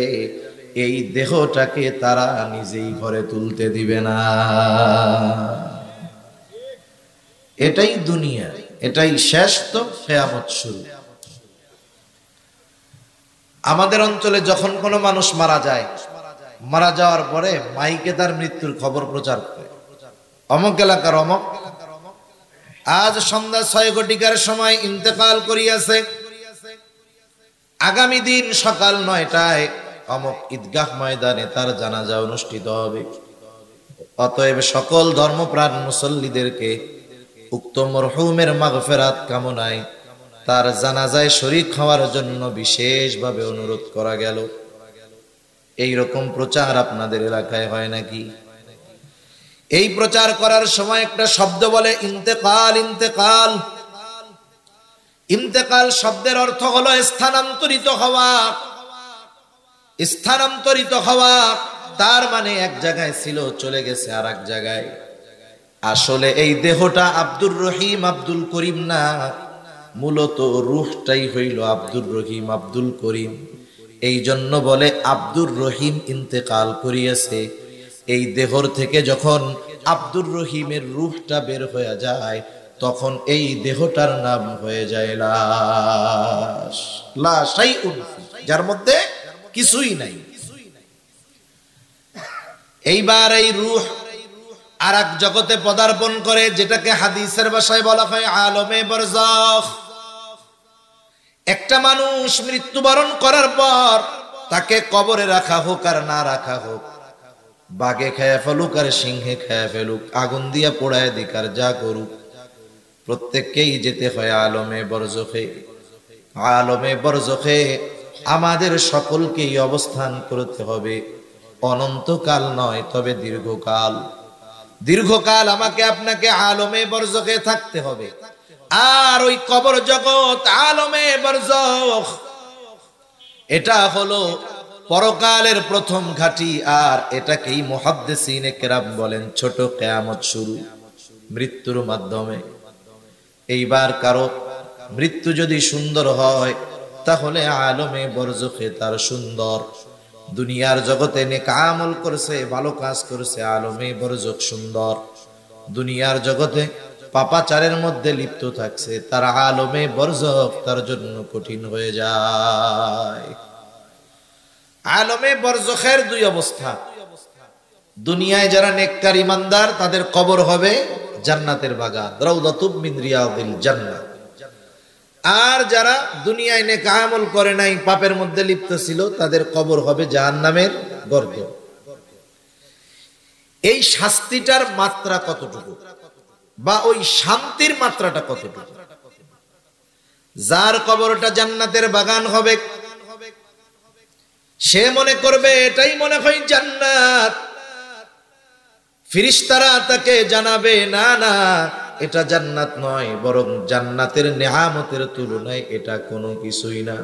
এই দেহটাকে তারা নিজেই ঘরে তুলতে দিবে না। এটাই দুনিয়া, এটাই শেষ, তো কিয়ামত শুরু। আমাদের অঞ্চলে যখন কোনো মানুষ মারা যায়, মারা যাওয়ার পরে মাইকে তার মৃত্যুর খবর প্রচার করে, অমুক এলাকার অমুক আজ সন্ধ্যা ৬ ঘটিকার সময় ইন্তেকাল করিয়াছে, আগামী দিন সকাল ৯টায় অমুক ঈদগাহ ময়দানে তার জানাজা অনুষ্ঠিত হবে। অতএব সকল ধর্মপ্রাণ মুসল্লিদেরকে উক্ত মরহুমের মাগফিরাত কামনায় তার জানাজায় শরীক হওয়ার জন্য বিশেষভাবে অনুরোধ করা গেল। এই রকম প্রচার আপনাদের এলাকায় হয় নাকি? এই প্রচার করার সময় একটা শব্দ বলে ইন্তেকাল। ইন্তেকাল ইন্তেকাল শব্দের অর্থ হলো স্থানান্তরিত হওয়া। স্থানান্তরিত হওয়া তার মানে এক জায়গায় ছিল, চলে গেছে আর এক জায়গায়। আসলে এই দেহটা আব্দুর রহিম আব্দুল করিম না, মূলত রূহটাই হইল আব্দুর রহিম আব্দুল করিম। এই জন্য বলে আব্দুর রহিম ইন্তেকাল করিয়াছে। এই দেহর থেকে যখন আব্দুর রহিমের রূহটা বের হয়ে যায়, তখন এই দেহটার নাম হয়ে যায় লাশ। লাশাইউন, যার মধ্যে কিছুই নাই। এইবার এই রূহ আর এক জগতে পদার্পণ করে, যেটাকে হাদিসের ভাষায় বলা হয় আলমে বরজাখ। একটা মানুষ মৃত্যুবরণ করার পর তাকে কবরে রাখা হোক আর না রাখা হোক, বাঘে খেয়ে ফেলুক আর সিংহে খেয়ে ফেলুক, আগুন দিয়া পোড়ায় দিক আর যা করুক, প্রত্যেককেই যেতে হয় আলমে বরজখে। আলমে বরজখে আমাদের সকলকেই অবস্থান করতে হবে। অনন্তকাল নয়, তবে দীর্ঘকাল। দীর্ঘকাল আমাকে আপনাকে আলমে বরজখে থাকতে হবে। আর ওই কবর জগৎ আলমে বরজখ, এটা হলো পরকালের প্রথম ঘাঁটি। আর এটাকেই মুহাদ্দিসিনে কেরাম বলেন ছোট কিয়ামত শুরু, মৃত্যুর মাধ্যমে। এইবার কারো মৃত্যু যদি সুন্দর হয়, তাহলে আলমে বরজখে তার সুন্দর। দুনিয়ার জগতে নেক আমল করছে, ভালো কাজ করছে, আলমে বরজখ সুন্দর। দুনিয়ার জগতে পাপাচারের মধ্যে লিপ্ত থাকছে, তার আলমে বরজখ তার জন্য কঠিন হয়ে যায়। আলমে বরজখের দুই অবস্থা। দুনিয়ায় যারা নেককার ইমানদার, তাদের কবর হবে জান্নাতের বাগান, রাউদাতুম মিন রিয়াদিল জান্নাহ। আর যারা দুনিয়ায় নেক আমল করে নাই, পাপের মধ্যে লিপ্ত ছিল, তাদের কবর হবে জাহান্নামের গর্ত। এই শাস্তিটার মাত্রা কতটুকু, বা ওই শান্তির মাত্রাটা কতটুকু? যার কবরটা জান্নাতের বাগান হবে, সে মনে করবে এটাই মনে হয় জান্নাত। ফেরেশতারা তাকে জানাবে, না না, এটা জান্নাত নয়, বরং জান্নাতের নেয়ামতের তুলনায় এটা কোনো কিছুই না।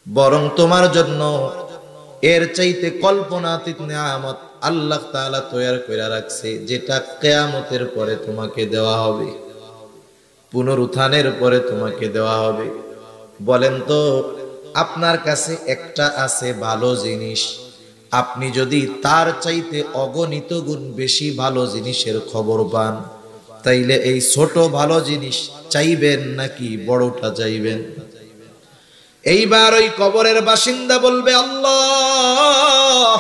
বরং তোমার জন্য এর চাইতে কল্পনাতীত নেয়ামত আল্লাহ তাআলা তৈরি করে রাখছে, যেটা কিয়ামতের পরে তোমাকে দেওয়া হবে, পুনরুত্থানের পরে তোমাকে দেওয়া হবে। বলেন তো, আপনার কাছে একটা আছে ভালো জিনিস, আপনি যদি তার চাইতে অগণিত গুণ বেশি ভালো জিনিসের খবর পান, তাইলে এই ছোট ভালো জিনিস চাইবেন নাকি বড়টা চাইবেন? এইবার ওই কবরের বাসিন্দা বলবে, আল্লাহ,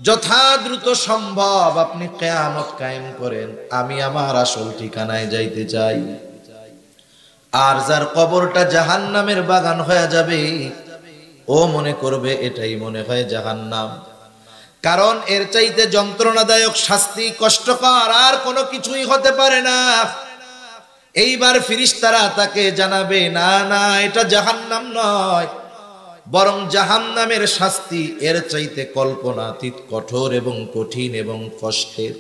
যথা দ্রুত সম্ভব আপনি কিয়ামত কায়েম করেন, আমি আমার আসল ঠিকানায় যাইতে চাই। আর যার কবরটা জাহান্নামের বাগান হয়ে যাবে, ও মনে করবে এটাই মনে হয় জাহান্নাম। কারণ এর চাইতে যন্ত্রণাদায়ক শাস্তি, কষ্টকর আর কোনো কিছুই হতে পারে না। এইবার ফেরেশতারা তাকে জানাবে, না না, এটা জাহান্নাম নয়, বরং জাহান্নামের শাস্তি এর চাইতে কল্পনাতীত কঠোর এবং কঠিন এবং কষ্টের।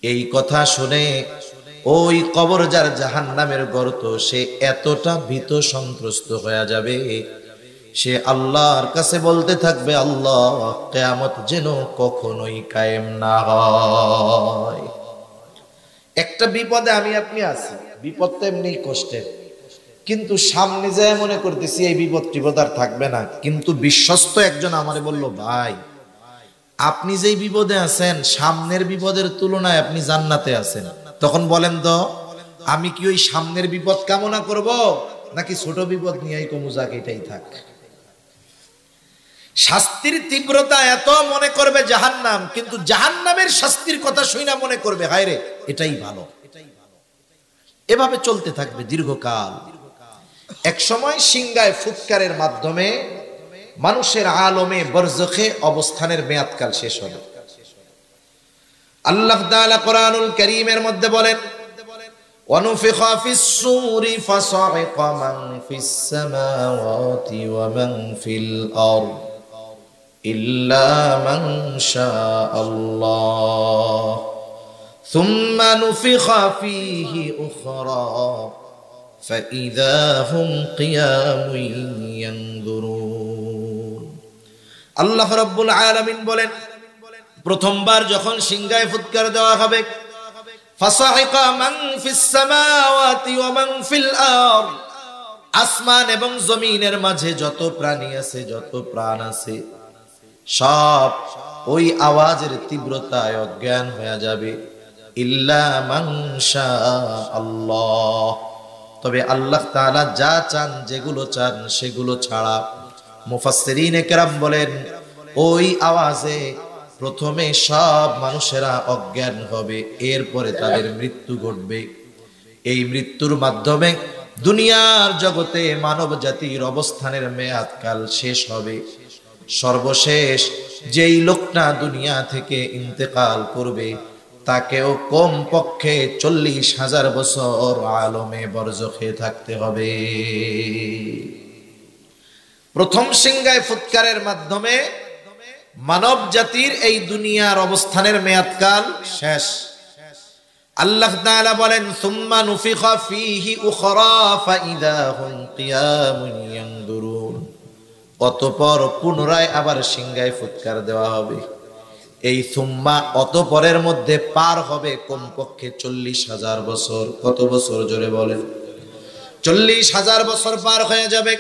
এই কথা শুনে ওই কবর যার জাহান্নামের গর্ত, সে এতটা ভীত সন্ত্রস্ত হয়ে যাবে, সে আল্লাহর কাছে বলতে থাকবে, আল্লাহ, কিয়ামত যেন কখনোই কায়েম না হয়। একটা বিপদে আমি আপনি আছি, বিপদটা এমনি কষ্টের, কিন্তু সামনে যায় মনে করতেছি এই বিপদ টিপদ আর থাকবে না। কিন্তু বিশ্বস্ত একজন আমারে বলল, ভাই, আপনি যেই বিপদে আছেন, সামনের বিপদের তুলনায় আপনি জান্নাতে আছেন। তখন বলেন তো, আমি কি ওই সামনের বিপদ কামনা করব, নাকি ছোট বিপদ নিয়েই কমু, যাক এটাই থাক? শাস্তির তীব্রতা এত, মনে করবে জাহান্নাম, কিন্তু জাহান্নামের শাস্তির কথা শুনে মনে করবে, হায় রে, এটাই ভালো। এভাবে চলতে থাকবে দীর্ঘকাল। এক সময় সিংগায় ফুৎকারের মাধ্যমে মানুষের আলমে বরজখে অবস্থানের মেয়াদকাল শেষ হবে। আল্লাহ তাআলা কোরআনুল কারীমের মধ্যে বলেন ওয়ানুফিখা ফিস সূরি ফাসাইকা মান ফিস সামাওয়াতি ওয়া মান ফিল আরদ ইল্লা মান শাআল্লাহ সুম্মা নুফিখা ফীহি উখরা ফাইযা হুম কিয়ামুন ইয়ানজুরুন। আল্লাহ রাব্বুল আলামিন বলেন প্রথমবার যখন সিংহায় ফুৎকার দেওয়া হবে ফাসাইকা মান ফিস সামাওয়াতি ওয়া মান ফিল আরদ, আসমান এবং জমিনের মাঝে যত প্রাণী আছে, যত প্রাণ আছে, সব ওই আওয়াজের তীব্রতায় অজ্ঞান হয়ে যাবে। ইল্লা মান শাআল্লাহ, তবে আল্লাহ তাআলা যা চান, যেগুলো চান সেগুলো ছাড়া। মুফাসসিরিনে কেরাম বলেন ওই আওয়াজে প্রথমে সব মানুষেরা অজ্ঞান হবে, এরপরে তাদের মৃত্যু ঘটবে। এই মৃত্যুর মাধ্যমে দুনিয়ার জগতে মানব জাতির অবস্থানের মেয়াদকাল শেষ হবে। সর্বশেষ যেই লোকটা দুনিয়া থেকে ইন্তেকাল করবে তাকেও কম পক্ষে 40,000 বছর আলমে বরজখে থাকতে হবে। প্রথম সিংহায় ফুৎকারের মাধ্যমে মানব জাতির এই দুনিয়ার অবস্থানের মেয়াদকাল শেষ। আল্লাহ তাআলা বলেন সুম্মা নুফিখা ফীহি উখরা ফাইযা হুম কিয়ামুন ইয়ানজুরুন, অতঃপর পুনরায় আবার সিংহায় ফুৎকার দেওয়া হবে। এই সুম্মা অতঃপরের মধ্যে পার হবে কমপক্ষে 40,000 বছর। কত বছর জোরে বলেন? 40,000 বছর পার হয়ে যাবে।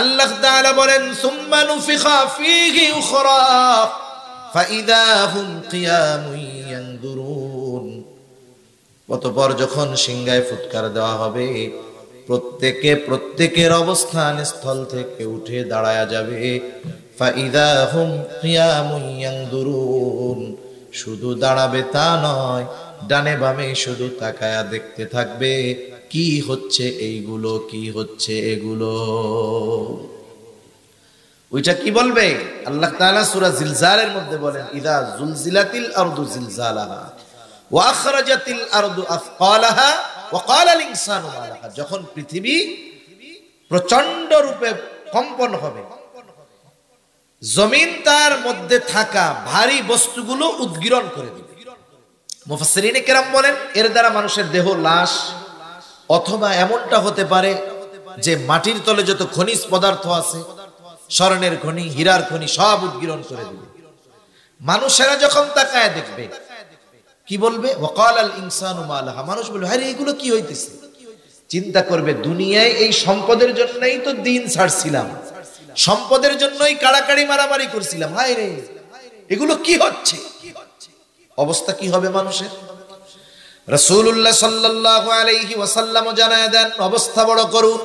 আল্লাহ তাআলা বলেন সুম্মা নুফিখা ফীহি উখরা ফাইযা হুম কিয়ামুন ইয়ানজুরুন, অতঃপর যখন সিংহায় ফুৎকার দেওয়া হবে প্রত্যেকের অবস্থান স্থল থেকে উঠে দাঁড়ায়া যাবে। ফাইযা হুম কিয়ামুন ইয়ানজুরুন, শুধু দাঁড়াবে তা নয়, ডানে বামে শুধু তাকায়া দেখতে থাকবে কি হচ্ছে এইগুলো, কি হচ্ছে এগুলো। ওইটা কি বলবে? আল্লাহ তাআলা সূরা জিলজালের মধ্যে বলেন ইযা জুলজিলাতিল আরদু জিলজালাহা ওয়া আখরাজাতিল আরদু আথকালাহা ওয়া ক্বালাল ইনসানু মা লাহা, যখন পৃথিবী প্রচন্ড রূপে কম্পন হবে, জমিন তার মধ্যে থাকা ভারী বস্তুগুলো উদ্গীরণ করে দিবে। মুফাসসিরিনে কেরাম বলেন এর দ্বারা মানুষের দেহ, লাশ, অথবা এমনটা হতে পারে যে মাটির তলে যত খনিজ পদার্থ আছে, স্বর্ণের খনি, হীরার খনি, সব উদ্গীরণ করে দিবে। মানুষেরা যখন তাকায় দেখবে কি বলবে? ওয়াকালাল ইনসানু মা লাহা, মানুষ বলবে আরে এগুলো কি হইতেছে। চিন্তা করবে দুনিয়ায় এই সম্পদের জন্যই তো দিন ছাড়ছিলাম, সম্পদের জন্যই কাড়াকাড়ি মারামারি করছিলাম, হায় রে এগুলো কি হচ্ছে। অবস্থা কি হবে মানুষের? রাসূলুল্লাহ সাল্লাল্লাহু আলাইহি ওয়াসাল্লাম জানায় দেন অবস্থা বড় করুন।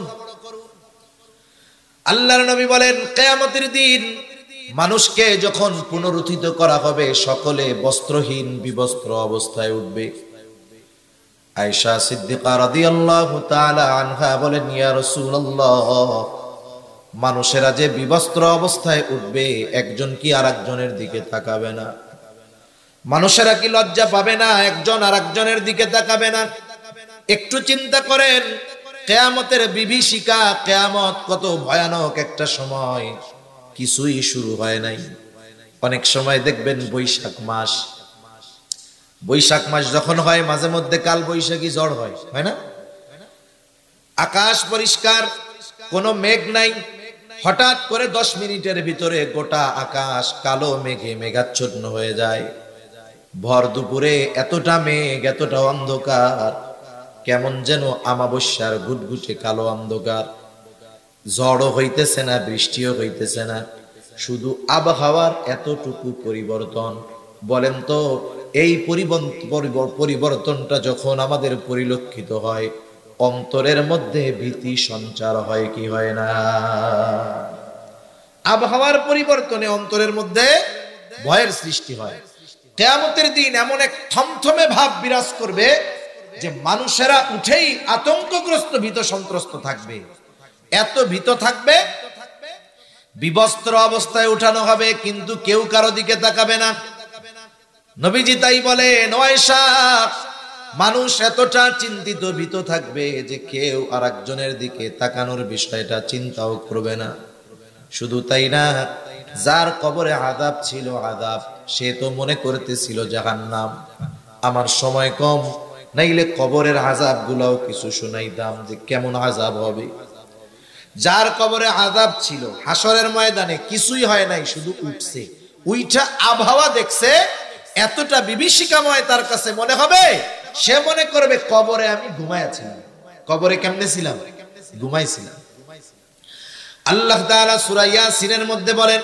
আল্লাহর নবী বলেন কিয়ামতের দিন মানুষকে যখন পুনরুত্থিত করা হবে সকলে বস্ত্রহীন বিবস্ত্র অবস্থায় উঠবে। আয়েশা সিদ্দিকা রাদিয়াল্লাহু তাআলা আনহা বলেন ইয়া রাসূলুল্লাহ, মানুষেরা যে বিবস্ত্র অবস্থায় উঠবে একজন কি আরেকজনের দিকে তাকাবে না? মানুষেরা কি লজ্জা পাবে না? একজন আরেকজনের দিকে তাকাবে না? একটু চিন্তা করেন কিয়ামতের বিভীষিকা, কিয়ামত কত ভয়ানক একটা সময়, কিছুই শুরু হয় নাই। অনেক সময় দেখবেন বৈশাখ মাস যখন হয় মাঝে মধ্যে কাল বৈশাখী ঝড় হয়, হয় না? আকাশ পরিষ্কার, কোনো মেঘ নাই, হঠাৎ করে 10 মিনিটের ভিতরে গোটা আকাশ কালো মেঘে মেঘাচ্ছন্ন হয়ে যায়। ভর দুপুরে এতটা মেঘ, এতটা অন্ধকার, কেমন যেন আমাবস্যার ঘুটঘুটে কালো অন্ধকার। ঝড়ও হইতেছে না, বৃষ্টিও হইতেছে না, শুধু আবহাওয়ার এতটুকু পরিবর্তন। বলেন তো এই পরিবর্তনটা যখন আমাদের পরিলক্ষিত হয় অন্তরের মধ্যে ভীতি সঞ্চার হয় কি হয় না? আবহাওয়ার পরিবর্তনে অন্তরের মধ্যে ভয়ের সৃষ্টি হয়। কিয়ামতের দিন এমন এক থমথমে ভাব বিরাজ করবে যে মানুষেরা উঠেই আতঙ্কগ্রস্ত, ভীত সন্ত্রস্ত থাকবে। এত ভীত থাকবে, বিবস্ত্র অবস্থায় উঠানো হবে কিন্তু কেউ কারো দিকে তাকাবে না। নবীজি তাই বলেন, ও আয়েশা, মানুষ এতটা চিন্তিত ভীত থাকবে যে কেউ আরেকজনের দিকে তাকানোর বিষয়টা চিন্তাও করবে না। শুধু তাই না, যার কবরে আযাব ছিল আযাব, সে তো মনে করতেছিল জাহান্নাম। আমার সময় কম, নাইলে কবরের আযাব গুলাও কিছু শুনাইতাম যে কেমন আযাব হবে। যার কবরে আযাব ছিল, হাসরের ময়দানে কিছুই হয় নাই, শুধু উঠছে, উইঠা আবহাওয়া দেখছে, এতটা বিভীষিকাময় তার কাছে মনে হবে, সে মনে করবে কবরে আমি ঘুমাইছিলাম। কবরে কেমনে ছিলাম? ঘুমাইছিলাম। আল্লাহ তাআলা সূরা ইয়াসিনের মধ্যে বলেন,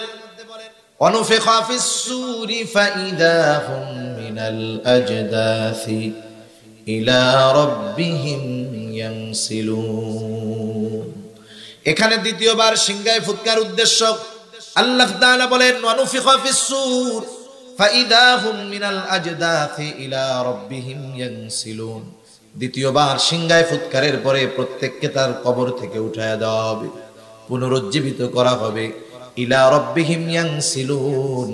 অনুফিখা ফিস সূরি ফাইদা হুম মিনাল আজদাসি ইলা রাব্বিহিম ইয়ানসিলুন। এখানে দ্বিতীয়বার সিংহায় ফুৎকার উদ্দেশ্য। আল্লাহ তাআলা বলেন, অনুফিখা ফিস সূর ফাইদা হুম মিনাল আজদাসি ইলা রাব্বিহিম ইয়ানসিলুন। দ্বিতীয়বার সিংহায় ফুৎকারের পরে প্রত্যেককে তার কবর থেকে উঠায়া দেওয়া হবে, পুনরুজ্জীবিত করা হবে। ইলা রাব্বিহিম ইয়ানসিলুন,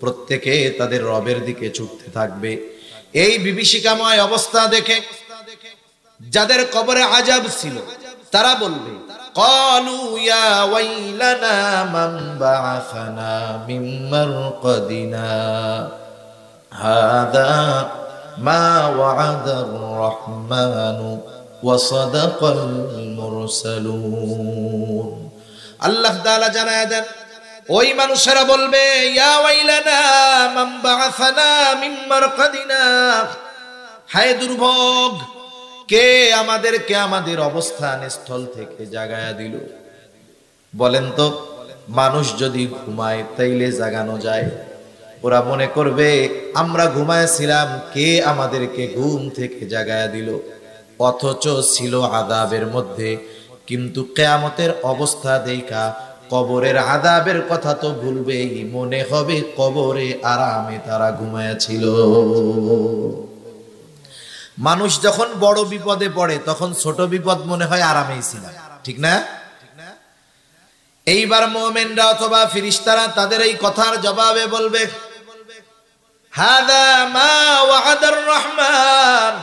প্রত্যেকে তাদের রবের দিকে ছুটতে থাকবে। এই বিভীষিকাময় অবস্থা দেখে যাদের কবরে আযাব ছিল তারা বলবে, ক্বালু ইয়া ওয়াইলানা মান বা'আসানা মিন মারকাদিনা হাযা মা ওয়া'আদার রাহমানু ওয়া সাদাকাল মুরসালুন। আল্লাহ তাআলা জানায় দেন, ওই মানুষেরা বলবে, ইয়া ওয়াইলানা মান বা'আসানা মিন মারকাদিনা, হায় দুর্ভোগ, কে আমাদেরকে আমাদের অবস্থান স্থল থেকে জাগায়া দিল। বলেন তো, মানুষ যদি ঘুমায় তাইলে জাগানো যায়? ওরা মনে করবে আমরা ঘুমাইছিলাম, কে আমাদেরকে ঘুম থেকে জাগায়া দিল। অথচ ছিল আযাবের মধ্যে, কিন্তু কিয়ামতের অবস্থা দেখা কবরের আযাবের কথা তো ভুলবেই, মনে হবে কবরে আরামে তারা ঘুমায়াছিল। মানুষ যখন বড় বিপদে পড়ে তখন ছোট বিপদ মনে হয় আরামেই ছিল, ঠিক না? এইবার মুমিনরা অথবা ফেরেশতারা তাদের এই কথার জবাবে বলবে, হাদা মা ওয়া'আদার রহমান,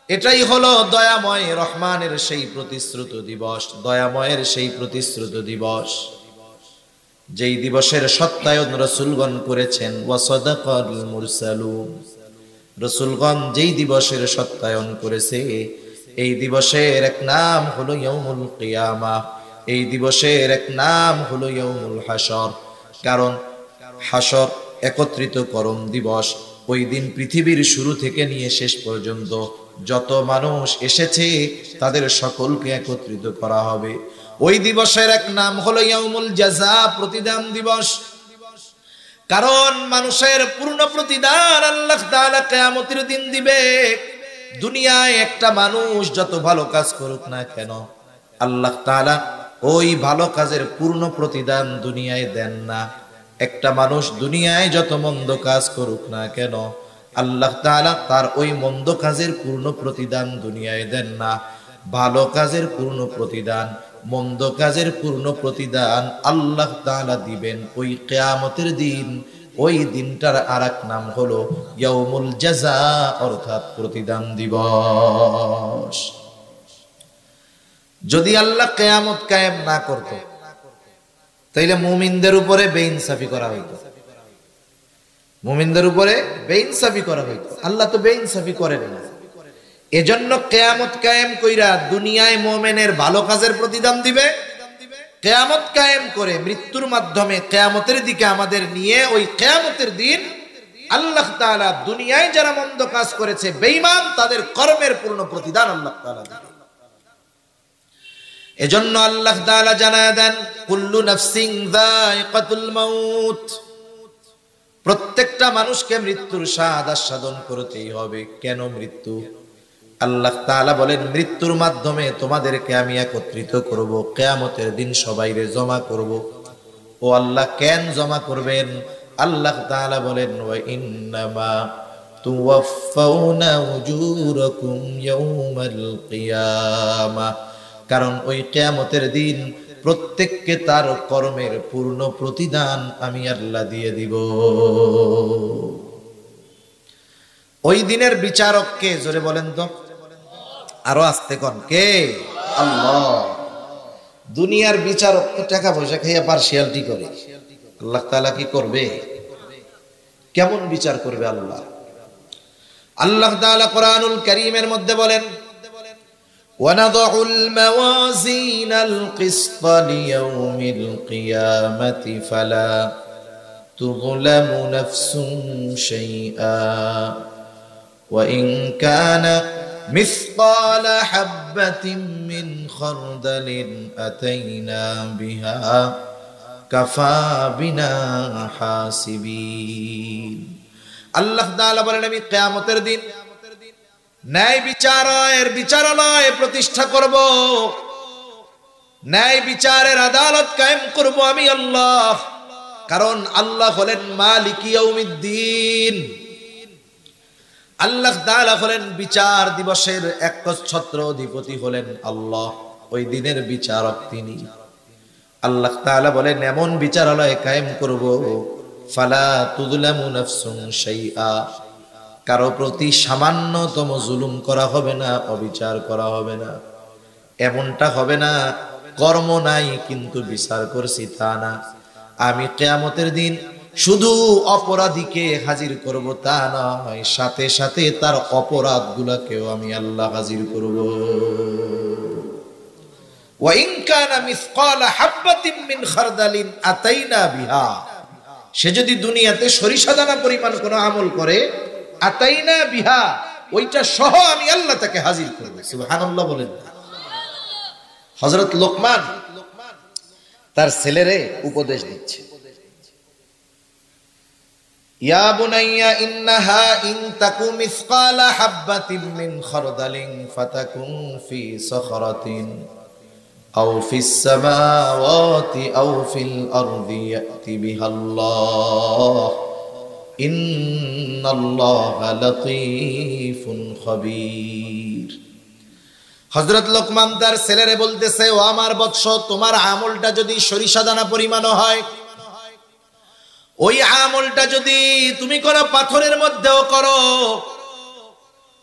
এটাই হলো দয়াময় রহমানের সেই প্রতিশ্রুত দিবস, দয়াময়ের সেই প্রতিশ্রুত দিবস, যেই দিবসের সত্যায়ন রাসূলগণ করেছেন। ওয়া সাদাকাল মুরসালুন, রাসূলগণ যেই দিবসের সত্যায়ন করেছে, এই দিবসের এক নাম হলো ইয়াউমুল কিয়ামাহ, এই দিবসের এক নাম হলো ইয়াউমুল হাসর। কারণ হাসর একত্রিতকরণ দিবস। ওই দিন পৃথিবীর শুরু থেকে নিয়ে শেষ পর্যন্ত যত মানুষ এসেছে তাদের সকলকে একত্রিত করা হবে। ওই দিবসের এক নাম হলো ইয়াউমুল জাযা, প্রতিদান দিবস। কারণ মানুষের পূর্ণ প্রতিদান আল্লাহ তাআলা কিয়ামতের দিন দিবে। দুনিয়ায় একটা মানুষ যত ভালো কাজ করুক না কেন, আল্লাহ তাআলা ওই ভালো কাজের পূর্ণ প্রতিদান দুনিয়ায় দেন না। একটা মানুষ দুনিয়ায় যত মন্দ কাজ করুক না কেন, আল্লাহ তাআলা তার ওই মন্দ কাজের পূর্ণ প্রতিদান দুনিয়ায় দেন না। ভালো কাজের পূর্ণ প্রতিদান, মন্দ কাজের পূর্ণ প্রতিদান আল্লাহ তাআলা দিবেন ওই কিয়ামতের দিন। ওই দিনটার আরেক নাম হলো ইয়াউমুল জাযা, অর্থাৎ প্রতিদান দিবস। যদি আল্লাহ কিয়ামত কায়েম না করত, তাইলে মুমিনদের উপরে বেইনসাফি করা হইতো, মুমিনদের উপরে বেইনসাফি করা হইতো। আল্লাহ তো বেইনসাফি করেন না। এজন্য কিয়ামত কায়েম কইরা দুনিয়ায় মুমিনের ভালো কাজের প্রতিদান দিবে, কিয়ামত কায়েম করে মৃত্যুর মাধ্যমে কিয়ামতের দিকে আমাদের নিয়ে ওই কিয়ামতের দিন আল্লাহ তাআলা দুনিয়ায় যারা মন্দ কাজ করেছে, বেঈমান, তাদের কর্মের পূর্ণ প্রতিদান আল্লাহ তাআলা দিবেন। এজন্য আল্লাহ তাআলা জানায় দেন, কুল্লু নাফসিন যায়িকাতুল মাউত, প্রত্যেকটা মানুষকে মৃত্যুর স্বাদ আস্বাদন করতেই হবে। কেন মৃত্যু? আল্লাহ তাআলা বলেন, মৃত্যুর মাধ্যমে তোমাদেরকে আমি একত্রিত করব, কিয়ামতের দিন সবাইরে জমা করব। ও আল্লাহ, কেন জমা করবেন? আল্লাহ তাআলা বলেন, ওয়া ইন্নামা তুওয়াফাউনা উজুরাকুম ইয়াউমাল কিয়ামাহ, কারণ ওই কিয়ামতের দিন প্রত্যেককে তার কর্মের পূর্ণ প্রতিদান আমি আল্লাহ দিয়ে দিব। ওই দিনের বিচারক কে? জোরে বলেন তো, আরো আস্তে কোন কে? আল্লাহ। দুনিয়ার বিচারক তো টাকা পয়সা খাইয়া পার্সিয়ালিটি করে, আল্লাহ তাআলা কি করবে? কেমন বিচার করবে আল্লাহ? আল্লাহ তাআলা কোরআনুল কারীমের মধ্যে বলেন, وَنَضَعُ الْمَوَازِينَ الْقِسْطَ لِيَوْمِ الْقِيَامَةِ فَلَا تُظْلَمُ نَفْسٌ شَيْئًا وَإِنْ كَانَ مِثْقَالَ حَبَّةٍ مِّنْ خَرْدَلٍ أَتَيْنَا بِهَا كَفَى بِنَا حَاسِبِينَ। আল্লাহ তাআলা বলেন, আমি কিয়ামতের দিন ন্যায় বিচারের বিচারালয় প্রতিষ্ঠা করব, ন্যায় বিচারের আদালত কায়েম করব আমি আল্লাহ। কারণ আল্লাহ হলেন মালিক ইয়াউমিদ্দিন, আল্লাহ তাআলা হলেন বিচার দিবসের একচ্ছত্র অধিপতি হলেন আল্লাহ, ওই দিনের বিচারক তিনি। আল্লাহ তাআলা বলেন এমন বিচারালয় কায়েম করব, ফালা তুযলামু নাফসুন শাইআ, কারো প্রতি সামান্যতম জুলুম করা হবে না, অবিচার করা হবে না। এমনটা হবে না কর্ম নাই কিন্তু বিচার করছি তা না। আমি কিয়ামতের দিন শুধু অপরাধীকে হাজির করব তা নয়, সাথে সাথে তার অপরাধগুলোকেও আমি আল্লাহ হাজির করব। ওয়া ইন কানা মিসকালা হাববাতিন মিন খারদালিন আতাইনা বিহা, সে যদি দুনিয়াতে সরিষা দানা পরিমাণ কোনো আমল করে, আতাইনা বিহা, ওইটা সহ আমি আল্লাহ তাকে হাজির করব। সুবহানাল্লাহ বলেন। হযরত লোকমান তার ছেলেরে উপদেশ দিচ্ছে, ইয়া বুনাইয়া ইন্নাহা ইন তাকু মিসকালা হাববাতিন মিন খারদালিন ফাতাকুন ফি সাখরাতিন আও ফিস সামাওয়াতি আও ফিল আরদি ইয়াতি বিহাল্লাহ ইন্নাল্লাহা লাতীফুন খাবীর। হযরত লোকমান তার ছেলেরে বলতেছে, ও আমার বৎস, তোমার আমলটা যদি সরিষা দানা পরিমাণ হয়, ওই আমলটা যদি তুমি করো পাথরের মধ্যেও করো,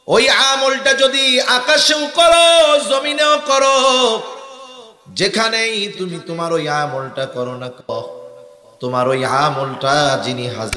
ওই আমলটা যদি আকাশেও করো জমিনেও করো, যেখানেই তুমি তোমার ওই আমলটা করো না, তোমার ওই আমলটা যিনি হাজির